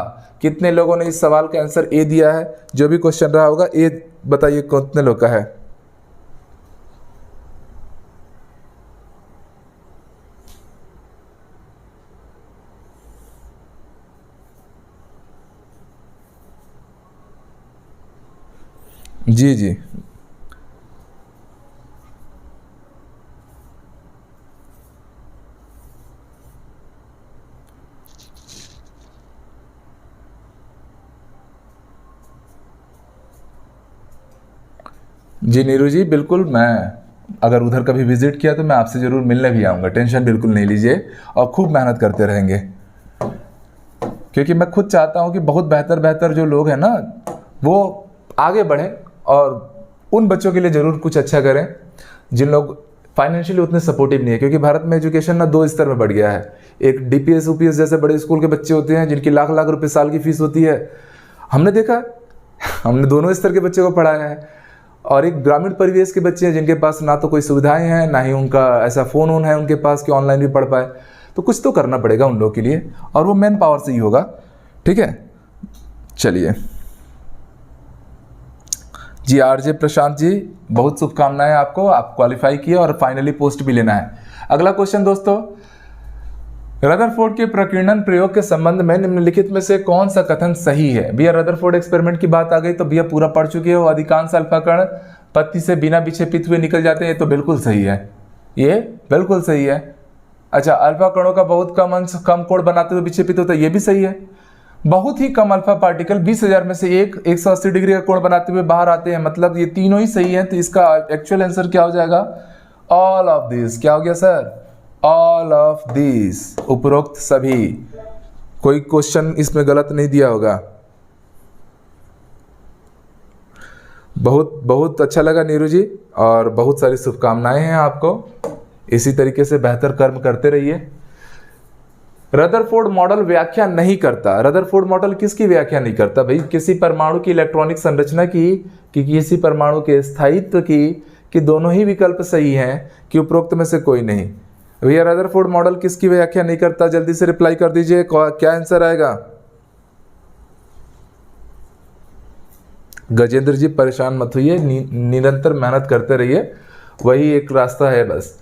कितने लोगों ने इस सवाल का आंसर ए दिया है? जो भी क्वेश्चन रहा होगा ए बताइए, कितने लोग का है? जी जी, जी नीरू जी, बिल्कुल। मैं अगर उधर कभी विजिट किया तो मैं आपसे ज़रूर मिलने भी आऊँगा, टेंशन बिल्कुल नहीं लीजिए, और खूब मेहनत करते रहेंगे, क्योंकि मैं खुद चाहता हूँ कि बहुत बेहतर बेहतर जो लोग हैं ना, वो आगे बढ़ें, और उन बच्चों के लिए ज़रूर कुछ अच्छा करें जिन लोग फाइनेंशियली उतने सपोर्टिव नहीं है। क्योंकि भारत में एजुकेशन ना 2 स्तर में बढ़ गया है। एक डीपीएस यूपीएस जैसे बड़े स्कूल के बच्चे होते हैं, जिनकी लाख लाख रुपए साल की फीस होती है। हमने देखा, हमने दोनों स्तर के बच्चे को पढ़ाया है। और एक ग्रामीण परिवेश के बच्चे हैं, जिनके पास ना तो कोई सुविधाएं हैं, ना ही उनका ऐसा फ़ोन है उनके पास कि ऑनलाइन भी पढ़ पाए। तो कुछ तो करना पड़ेगा उन लोगों के लिए, और वो मैन पावर से ही होगा। ठीक है, चलिए जी। आरजे प्रशांत जी, बहुत शुभकामनाएं आपको, आप क्वालिफाई किए और फाइनली पोस्ट भी लेना है। अगला क्वेश्चन दोस्तों, रदरफोर्ड के प्रकीर्णन प्रयोग के संबंध में निम्नलिखित में से कौन सा कथन सही है? भैया रदरफोर्ड एक्सपेरिमेंट की बात आ गई तो भैया पूरा पढ़ चुके हो। अधिकांश अल्फा कण पत्ती से बिना विक्षेपित हुए निकल जाते हैं, तो बिल्कुल सही है, ये बिल्कुल सही है। अच्छा, अल्फा कणों का बहुत कम अंश कम कोण बनाते हुए विक्षेपित होता है, ये भी सही है। बहुत ही कम अल्फा पार्टिकल 20,000 में से 180 डिग्री का कोण बनाते हुए बाहर आते हैं, मतलब ये तीनों ही सही है। तो इसका एक्चुअल आंसर क्या हो जाएगा? All of this. क्या हो गया सर? ऑल ऑफ दिस, उपरोक्त सभी। कोई क्वेश्चन इसमें गलत नहीं दिया होगा। बहुत बहुत अच्छा लगा नीरू जी, और बहुत सारी शुभकामनाएं हैं आपको। इसी तरीके से बेहतर कर्म करते रहिए। रदरफोर्ड मॉडल व्याख्या नहीं करता। रदरफोर्ड मॉडल किसकी व्याख्या नहीं करता भाई? किसी परमाणु की इलेक्ट्रॉनिक संरचना की, कि किसी परमाणु के स्थायित्व की, कि दोनों ही विकल्प सही हैं, कि उपरोक्त में से कोई नहीं। भैया रदरफोर्ड मॉडल किसकी व्याख्या नहीं करता? जल्दी से रिप्लाई कर दीजिए, क्या आंसर आएगा? गजेंद्र जी परेशान मत होइए, निरंतर मेहनत करते रहिए, वही एक रास्ता है बस।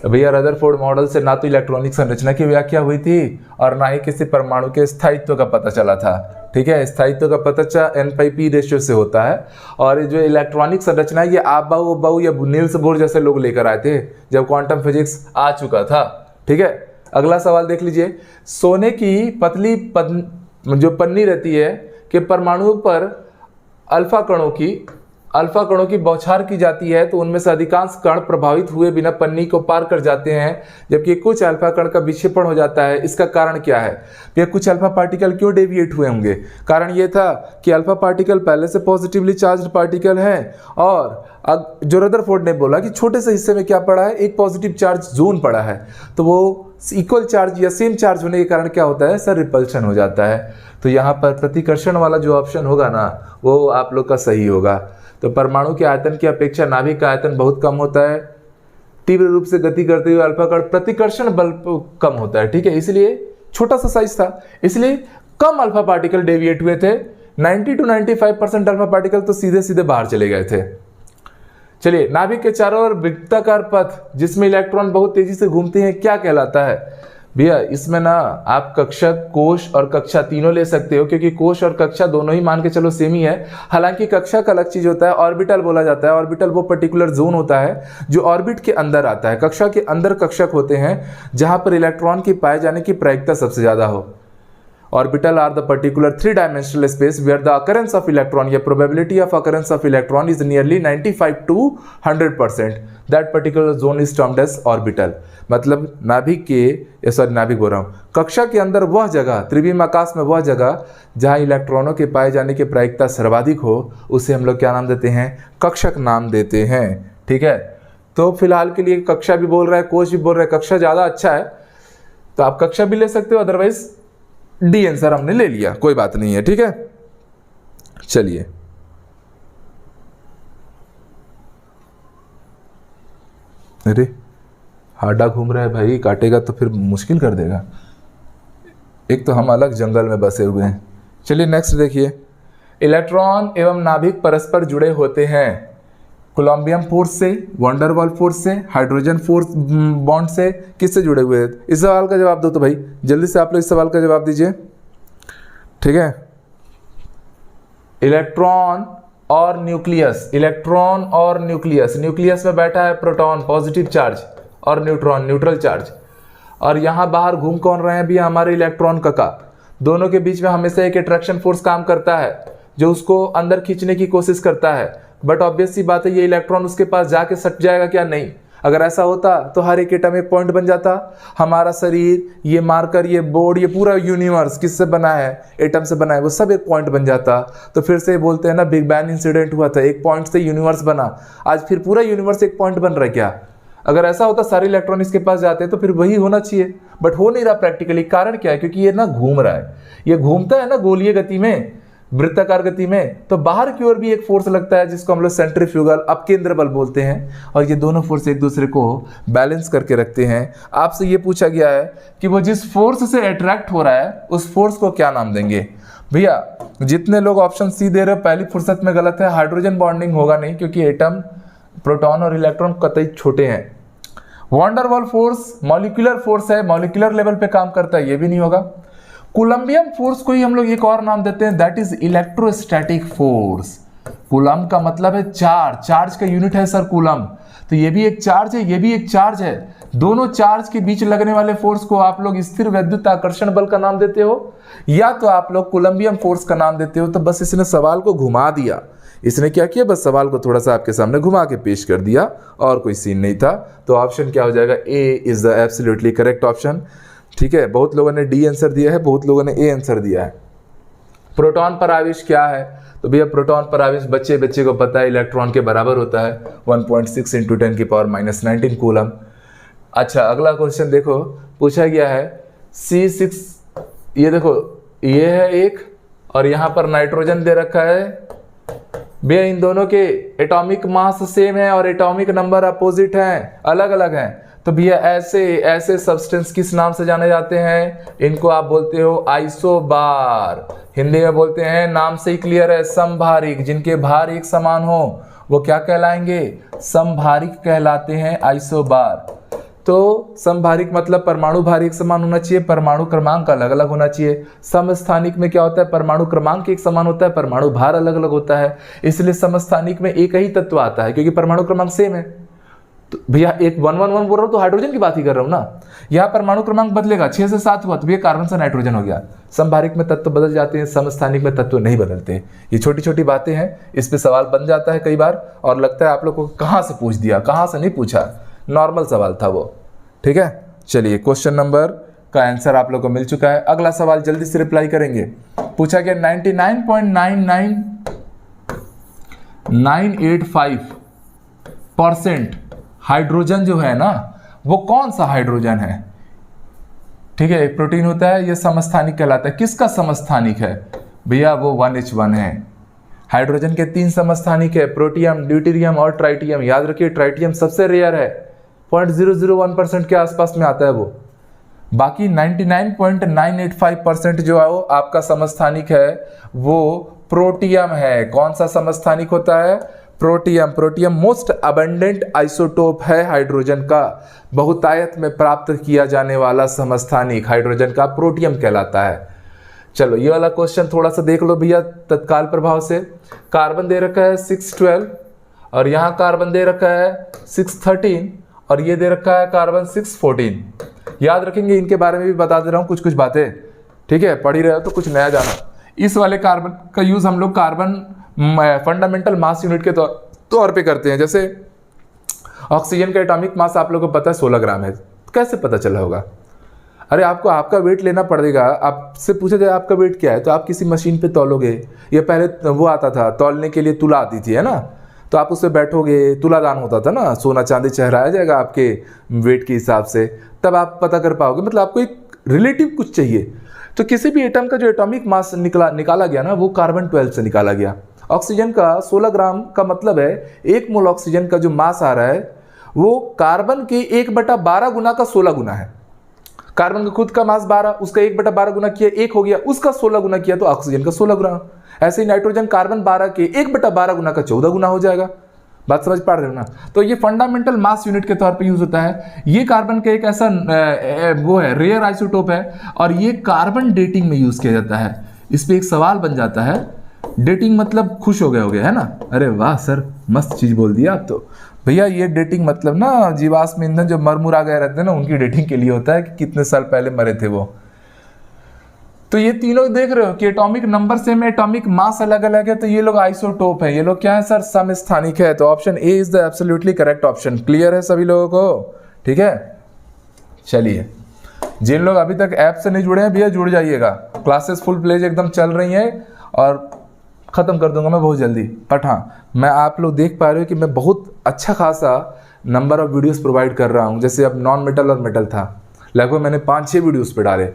भैया रदरफोर्ड मॉडल से ना तो इलेक्ट्रॉनिक संरचना की व्याख्या हुई थी और ना ही किसी परमाणु के स्थायित्व का पता चला था। ठीक है, स्थायित्व का पता N/P रेशियो से होता है, और जो इलेक्ट्रॉनिक संरचना है ये आबाऊ या नील्स बोर जैसे लोग लेकर आए थे जब क्वांटम फिजिक्स आ चुका था। ठीक है, अगला सवाल देख लीजिए। सोने की पतली जो पन्नी रहती है कि परमाणुओं पर अल्फा कणों की बौछार की जाती है, तो उनमें से अधिकांश कण प्रभावित हुए बिना पन्नी को पार कर जाते हैं, जबकि कुछ अल्फा कण का विक्षेपण हो जाता है। इसका कारण क्या है? ये कुछ अल्फा पार्टिकल क्यों डेविएट हुए होंगे? कारण ये था कि अल्फा पार्टिकल पहले से पॉजिटिवली चार्ज्ड पार्टिकल हैं, और अब जो रदरफोर्ड ने बोला कि छोटे से हिस्से में क्या पड़ा है, एक पॉजिटिव चार्ज जोन पड़ा है, तो वो इक्वल चार्ज या सेम चार्ज होने के कारण क्या होता है सर? रिपल्शन हो जाता है। तो यहाँ पर प्रतिकर्षण वाला जो ऑप्शन होगा ना, वो आप लोग का सही होगा। तो परमाणु के आयतन की अपेक्षा नाभिक का आयतन बहुत कम होता है। तीव्र रूप से गति करते हुए अल्फा कण प्रतिकर्षण बल कम होता है। ठीक है, इसलिए छोटा सा साइज था, इसलिए कम अल्फा पार्टिकल डेविएट हुए थे। 90 to 95% अल्फा पार्टिकल तो सीधे सीधे बाहर चले गए थे। चलिए, नाभिक के चारों ओर वृत्ताकार पथ जिसमें इलेक्ट्रॉन बहुत तेजी से घूमते हैं क्या कहलाता है? भैया इसमें ना आप कक्षक, कोश और कक्षा तीनों ले सकते हो, क्योंकि कोश और कक्षा दोनों ही मान के चलो सेम ही है। हालांकि कक्षक अलग चीज होता है, ऑर्बिटल बोला जाता है। ऑर्बिटल वो पर्टिकुलर जोन होता है जो ऑर्बिट के अंदर आता है। कक्षा के अंदर कक्षक होते हैं जहां पर इलेक्ट्रॉन की पाए जाने की प्रायिकता सबसे ज्यादा हो। Orbital are the particular three-dimensional space where the occurrence of electron या probability of occurrence of electron is nearly 95 to 100%. That particular zone is termed as orbital. मतलब नाभिक के नाभिक बोल रहा हूँ, कक्षा के अंदर वह जगह, त्रिविम आकाश में वह जगह जहाँ इलेक्ट्रॉनों के पाए जाने की प्रायिकता सर्वाधिक हो, उसे हम लोग क्या नाम देते हैं? कक्षक नाम देते हैं। ठीक है, तो फिलहाल के लिए कक्षा भी बोल रहा है, कोश भी बोल रहा है, कक्षा ज़्यादा अच्छा है, तो आप कक्षा भी ले सकते हो, अदरवाइज डी आंसर हमने ले लिया, कोई बात नहीं है। ठीक है, चलिए अरे हाडा घूम रहा है भाई, काटेगा तो फिर मुश्किल कर देगा। एक तो हम अलग जंगल में बसे हुए हैं। चलिए नेक्स्ट देखिए। इलेक्ट्रॉन एवं नाभिक परस्पर जुड़े होते हैं कोलम्बियम फोर्स से, वंडरवॉल फोर्स से, हाइड्रोजन फोर्स बॉन्ड से, किससे जुड़े हुए हैं? इस सवाल का जवाब दो तो भाई, जल्दी से आप लोग इस सवाल का जवाब दीजिए। ठीक है, इलेक्ट्रॉन और न्यूक्लियस, इलेक्ट्रॉन और न्यूक्लियस, न्यूक्लियस में बैठा है प्रोटॉन पॉजिटिव चार्ज और न्यूट्रॉन न्यूट्रल चार्ज, और यहाँ बाहर घूम कौन रहे हैं भी? हमारे इलेक्ट्रॉन का दोनों के बीच में हमेशा एक अट्रैक्शन फोर्स काम करता है जो उसको अंदर खींचने की कोशिश करता है। बट ऑब्वियस सी बात है, ये इलेक्ट्रॉन उसके पास जाके सट जाएगा क्या? नहीं। अगर ऐसा होता तो हर एक एटम एक पॉइंट बन जाता। हमारा शरीर, ये मार्कर, ये बोर्ड, ये पूरा यूनिवर्स किससे बना है? एटम से बना है, वो सब एक पॉइंट बन जाता। तो फिर से बोलते हैं ना, बिग बैंग इंसिडेंट हुआ था, एक पॉइंट से यूनिवर्स बना। आज फिर पूरा यूनिवर्स एक पॉइंट बन रहा है क्या? अगर ऐसा होता सारे इलेक्ट्रॉन इसके पास जाते तो फिर वही होना चाहिए, बट हो नहीं रहा प्रैक्टिकली। कारण क्या है? क्योंकि ये ना घूम रहा है, ये घूमता है ना गोलीय गति में, वृत्ताकार गति में, तो बाहर की ओर भी एक फोर्स लगता है जिसको हम लोग सेंट्रीफ्यूगल अपकेंद्र बल बोलते हैं, और ये दोनों फोर्स एक दूसरे को बैलेंस करके रखते हैं। आपसे ये पूछा गया है कि वो जिस फोर्स से अट्रैक्ट हो रहा है उस फोर्स को क्या नाम देंगे। भैया जितने लोग ऑप्शन सी दे रहे हो पहली फुर्सत में गलत है, हाइड्रोजन बॉन्डिंग होगा नहीं, क्योंकि एटम, प्रोटॉन और इलेक्ट्रॉन कतई छोटे हैं। Van Waals force molecular force है, मॉलिक्यूलर लेवल पे काम करता है, ये भी नहीं होगा। कूलम्बियम फोर्स को ही हम लोग एक और नाम देते हैं, that is electrostatic force. Coulomb का मतलब है चार्ज, चार्ज का यूनिट है सर कूलम, तो ये भी एक चार्ज है, ये भी एक चार्ज है। दोनों चार्ज के बीच लगने वाले फोर्स को आप लोग स्थिर वैद्युत आकर्षण बल का नाम देते हो, या तो आप लोग कूलम्बियम फोर्स का नाम देते हो। तो बस इसने सवाल को घुमा दिया, इसने क्या किया, बस सवाल को थोड़ा सा आपके सामने घुमा के पेश कर दिया, और कोई सीन नहीं था। तो ऑप्शन क्या हो जाएगा, A is the absolutely correct option. ठीक है, बहुत लोगों ने डी आंसर दिया है, बहुत लोगों ने ए आंसर दिया है। प्रोटॉन पर आवेश क्या है, तो भैया प्रोटॉन पर आवेश बच्चे को पता है इलेक्ट्रॉन के बराबर होता है 1.6 × 10⁻⁻19 कूलम। अच्छा अगला क्वेश्चन देखो, पूछा गया है C6, ये देखो ये है एक, और यहाँ पर नाइट्रोजन दे रखा है। भैया इन दोनों के एटॉमिक मास सेम है और एटॉमिक नंबर अपोजिट हैं, अलग अलग हैं। तो भैया ऐसे सब्सटेंस किस नाम से जाने जाते हैं, इनको आप बोलते हो आइसोबार, हिंदी में बोलते हैं, नाम से ही क्लियर है, समभारिक। जिनके भार एक समान हो वो क्या कहलाएंगे, समभारिक कहलाते हैं, आइसोबार। तो समभारिक मतलब परमाणु भार एक समान होना चाहिए, परमाणु क्रमांक अलग अलग होना चाहिए। समस्थानिक में क्या होता है, परमाणु क्रमांक एक समान होता है, परमाणु भार अलग अलग होता है, इसलिए समस्थानिक में एक ही तत्व आता है क्योंकि परमाणु क्रमांक सेम है। तो भैया एक 111 बोल रहा हूँ तो हाइड्रोजन की बात ही कर रहा हूँ ना, यहाँ परमाणु क्रमांक बदलेगा, 6 से 7 हुआ तो भैया कार्बन से नाइट्रोजन हो गया। समभारिक में तत्व बदल जाते हैं, समस्थानिक में तत्व नहीं बदलते। ये छोटी छोटी बातें हैं, इस पे सवाल बन जाता है कई बार, और लगता है आप लोग को कहाँ से पूछ दिया, कहाँ से नहीं पूछा, नॉर्मल सवाल था वो। ठीक है, चलिए क्वेश्चन नंबर का आंसर आप लोग को मिल चुका है। अगला सवाल जल्दी से रिप्लाई करेंगे। पूछा गया 99.985% हाइड्रोजन जो है ना, वो कौन सा हाइड्रोजन है। ठीक है, एक प्रोटीन होता है, ये समस्थानिक कहलाता है। किसका समस्थानिक है भैया, वो 1H1 है। हाइड्रोजन के 3 समस्थानिक है, प्रोटियम, ड्यूटेरियम और ट्राइटियम। याद रखिए ट्राइटियम सबसे रेयर है, 0.001% के आसपास में आता है वो। बाकी 99.985% जो है वो आपका समस्थानिक है, वो प्रोटियम है। कौन सा समस्थानिक होता है, protium. Protium most abundant isotope है हाइड्रोजन का, बहुतायत में प्राप्त किया जाने वाला समस्थानिक हाइड्रोजन का प्रोटियम कहलाता है। चलो ये वाला क्वेश्चन थोड़ा सा देख लो भैया तत्काल प्रभाव से। कार्बन दे रखा है 612, और यहाँ कार्बन दे रखा है 613, और ये दे रखा है कार्बन 614। याद रखेंगे, इनके बारे में भी बता दे रहा हूँ कुछ कुछ बातें। ठीक है, पढ़ ही रहे हो तो कुछ नया जाना। इस वाले कार्बन का यूज हम लोग कार्बन फंडामेंटल मास यूनिट के तौर पे करते हैं। जैसे ऑक्सीजन का एटॉमिक मास आप लोगों को पता है 16 ग्राम है, कैसे पता चला होगा, अरे आपको आपका वेट लेना पड़ेगा। आपसे पूछा जाए आपका वेट क्या है, तो आप किसी मशीन पे तौलोगे। ये पहले वो आता था तौलने के लिए, तुला आती थी, है ना, तो आप उससे बैठोगे, तुलादान होता था ना, सोना चांदी चढ़ाया जाएगा आपके वेट के हिसाब से, तब आप पता कर पाओगे। मतलब आपको एक रिलेटिव कुछ चाहिए। तो किसी भी एटम का जो एटॉमिक मास निकाला गया ना, वो कार्बन 12 से निकाला गया। ऑक्सीजन का 16 ग्राम का मतलब है 1 मोल ऑक्सीजन का जो मास आ रहा है वो कार्बन के 1/12 गुना का 16 गुना है। कार्बन का खुद का मास 12, उसका 1/12 गुना किया 1 हो गया, उसका 16 गुना किया तो ऑक्सीजन का 16 गुना। ऐसे ही नाइट्रोजन कार्बन 12 के 1/12 गुना का 14 गुना हो जाएगा। बात समझ पा रहे हो ना। तो ये फंडामेंटल मास यूनिट के तौर पे यूज होता है। ये कार्बन का एक ऐसा वो है, रेयर आइसोटोप है, और ये कार्बन डेटिंग में यूज किया जाता है। इस पे एक सवाल बन जाता है, डेटिंग मतलब खुश हो गए है ना, अरे वाह सर मस्त चीज बोल दिया आप तो। भैया ये डेटिंग मतलब ना जीवाश्म ईंधन जो मरमुरा गए रहते हैं ना, उनकी डेटिंग के लिए होता है कि कितने साल पहले मरे थे वो। तो ये तीनों देख रहे हो कि एटॉमिक नंबर सेम है, एटॉमिक मास अलग अलग है, तो ये लोग आइसोटोप है। ये लोग क्या है सर, समस्थानिक है। तो option A is the absolutely correct option. Clear है सभी लोगों को, ठीक है। चलिए, जिन लोग अभी तक ऐप से नहीं जुड़े हैं भैया जुड़ जाइएगा, क्लासेस फुल प्लेज एकदम चल रही हैं और खत्म कर दूंगा मैं बहुत जल्दी। बट हाँ, मैं आप लोग देख पा रहे हो कि मैं बहुत अच्छा खासा नंबर ऑफ वीडियोस प्रोवाइड कर रहा हूँ। जैसे अब नॉन मेटल और मेटल था, लगभग मैंने 5-6 वीडियोस पे डाले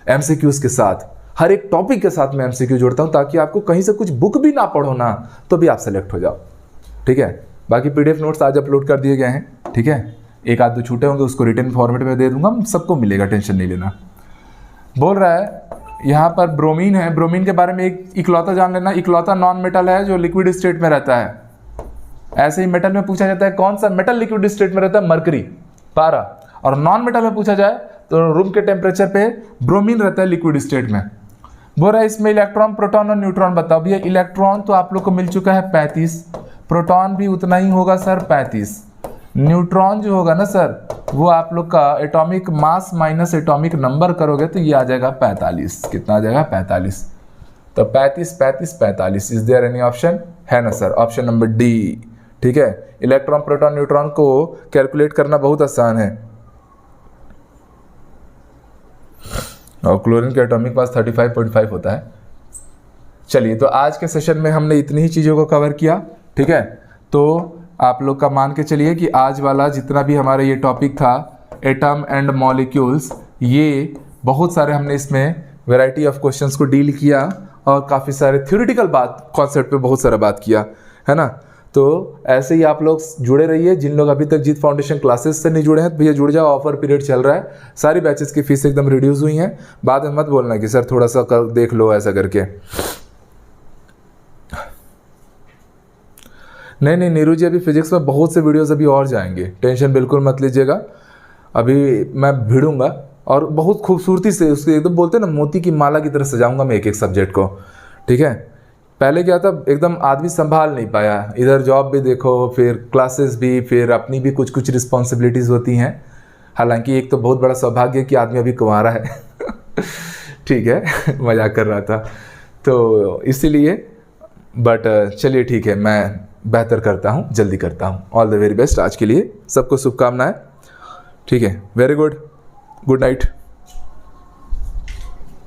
MCQs के साथ, हर एक टॉपिक के साथ मैं एमसीक्यू जोड़ता हूँ, ताकि आपको कहीं से कुछ बुक भी ना पढ़ो ना तो भी आप सेलेक्ट हो जाओ। ठीक है, बाकी पीडीएफ नोट्स आज अपलोड कर दिए गए हैं। ठीक है, एक आध दो छूटे होंगे उसको रिटन फॉर्मेट में दे दूंगा, सबको मिलेगा, टेंशन नहीं लेना। बोल रहा है यहाँ पर ब्रोमीन है, ब्रोमीन के बारे में एक इकलौता जान लेना, इकलौता नॉन मेटल है जो लिक्विड स्टेट में रहता है। ऐसे ही मेटल में पूछा जाता है कौन सा मेटल लिक्विड स्टेट में रहता है, मरकरी, पारा। और नॉन मेटल में पूछा जाए तो रूम के टेम्परेचर पे ब्रोमीन रहता है लिक्विड स्टेट में। बोल रहा है इसमें इलेक्ट्रॉन, प्रोटॉन और न्यूट्रॉन बताओ। भैया इलेक्ट्रॉन तो आप लोग को मिल चुका है 35, प्रोटॉन भी उतना ही होगा सर 35, न्यूट्रॉन जो होगा ना सर वो आप लोग का atomic mass minus atomic number करोगे तो ये आ जाएगा 45। कितना आ जाएगा 45। तो 35 35 45। Is there any option? है ना सर, ऑप्शन नंबर डी। ठीक है, इलेक्ट्रॉन प्रोटॉन न्यूट्रॉन को कैलकुलेट करना बहुत आसान है। और क्लोरीन के एटॉमिक मास 35.5 होता है। चलिए, तो आज के सेशन में हमने इतनी ही चीज़ों को कवर किया। ठीक है, तो आप लोग का मान के चलिए कि आज वाला जितना भी हमारा ये टॉपिक था एटम एंड मॉलिक्यूल्स, ये बहुत सारे हमने इसमें वैरायटी ऑफ क्वेश्चंस को डील किया और काफ़ी सारे थ्योरेटिकल बात कॉन्सेप्ट पे बहुत सारा बात किया, है ना। तो ऐसे ही आप लोग जुड़े रहिए। जिन लोग अभी तक जीत फाउंडेशन क्लासेस से नहीं जुड़े हैं तो भैया जुड़ जाओ, ऑफर पीरियड चल रहा है, सारी बैचेस की फीस एकदम रिड्यूस हुई हैं। बाद में मत बोलना कि सर थोड़ा सा देख लो ऐसा करके। नहीं नीरू जी, अभी फिजिक्स में बहुत से वीडियोस अभी और जाएंगे, टेंशन बिल्कुल मत लीजिएगा। अभी मैं भिड़ूंगा और बहुत खूबसूरती से उसको एकदम बोलते हैं ना मोती की माला की तरह सजाऊंगा मैं एक एक सब्जेक्ट को। ठीक है, पहले क्या था एकदम आदमी संभाल नहीं पाया, इधर जॉब भी देखो, फिर क्लासेस भी, फिर अपनी भी कुछ कुछ रिस्पॉन्सिबिलिटीज़ होती हैं। हालांकि एक तो बहुत बड़ा सौभाग्य है कि आदमी अभी कुंवारा है। ठीक है, मजाक कर रहा था तो इसीलिए, बट चलिए ठीक है, मैं बेहतर करता हूँ, जल्दी करता हूँ। ऑल द वेरी बेस्ट आज के लिए, सबको शुभकामनाएं। ठीक है, वेरी गुड, गुड नाइट।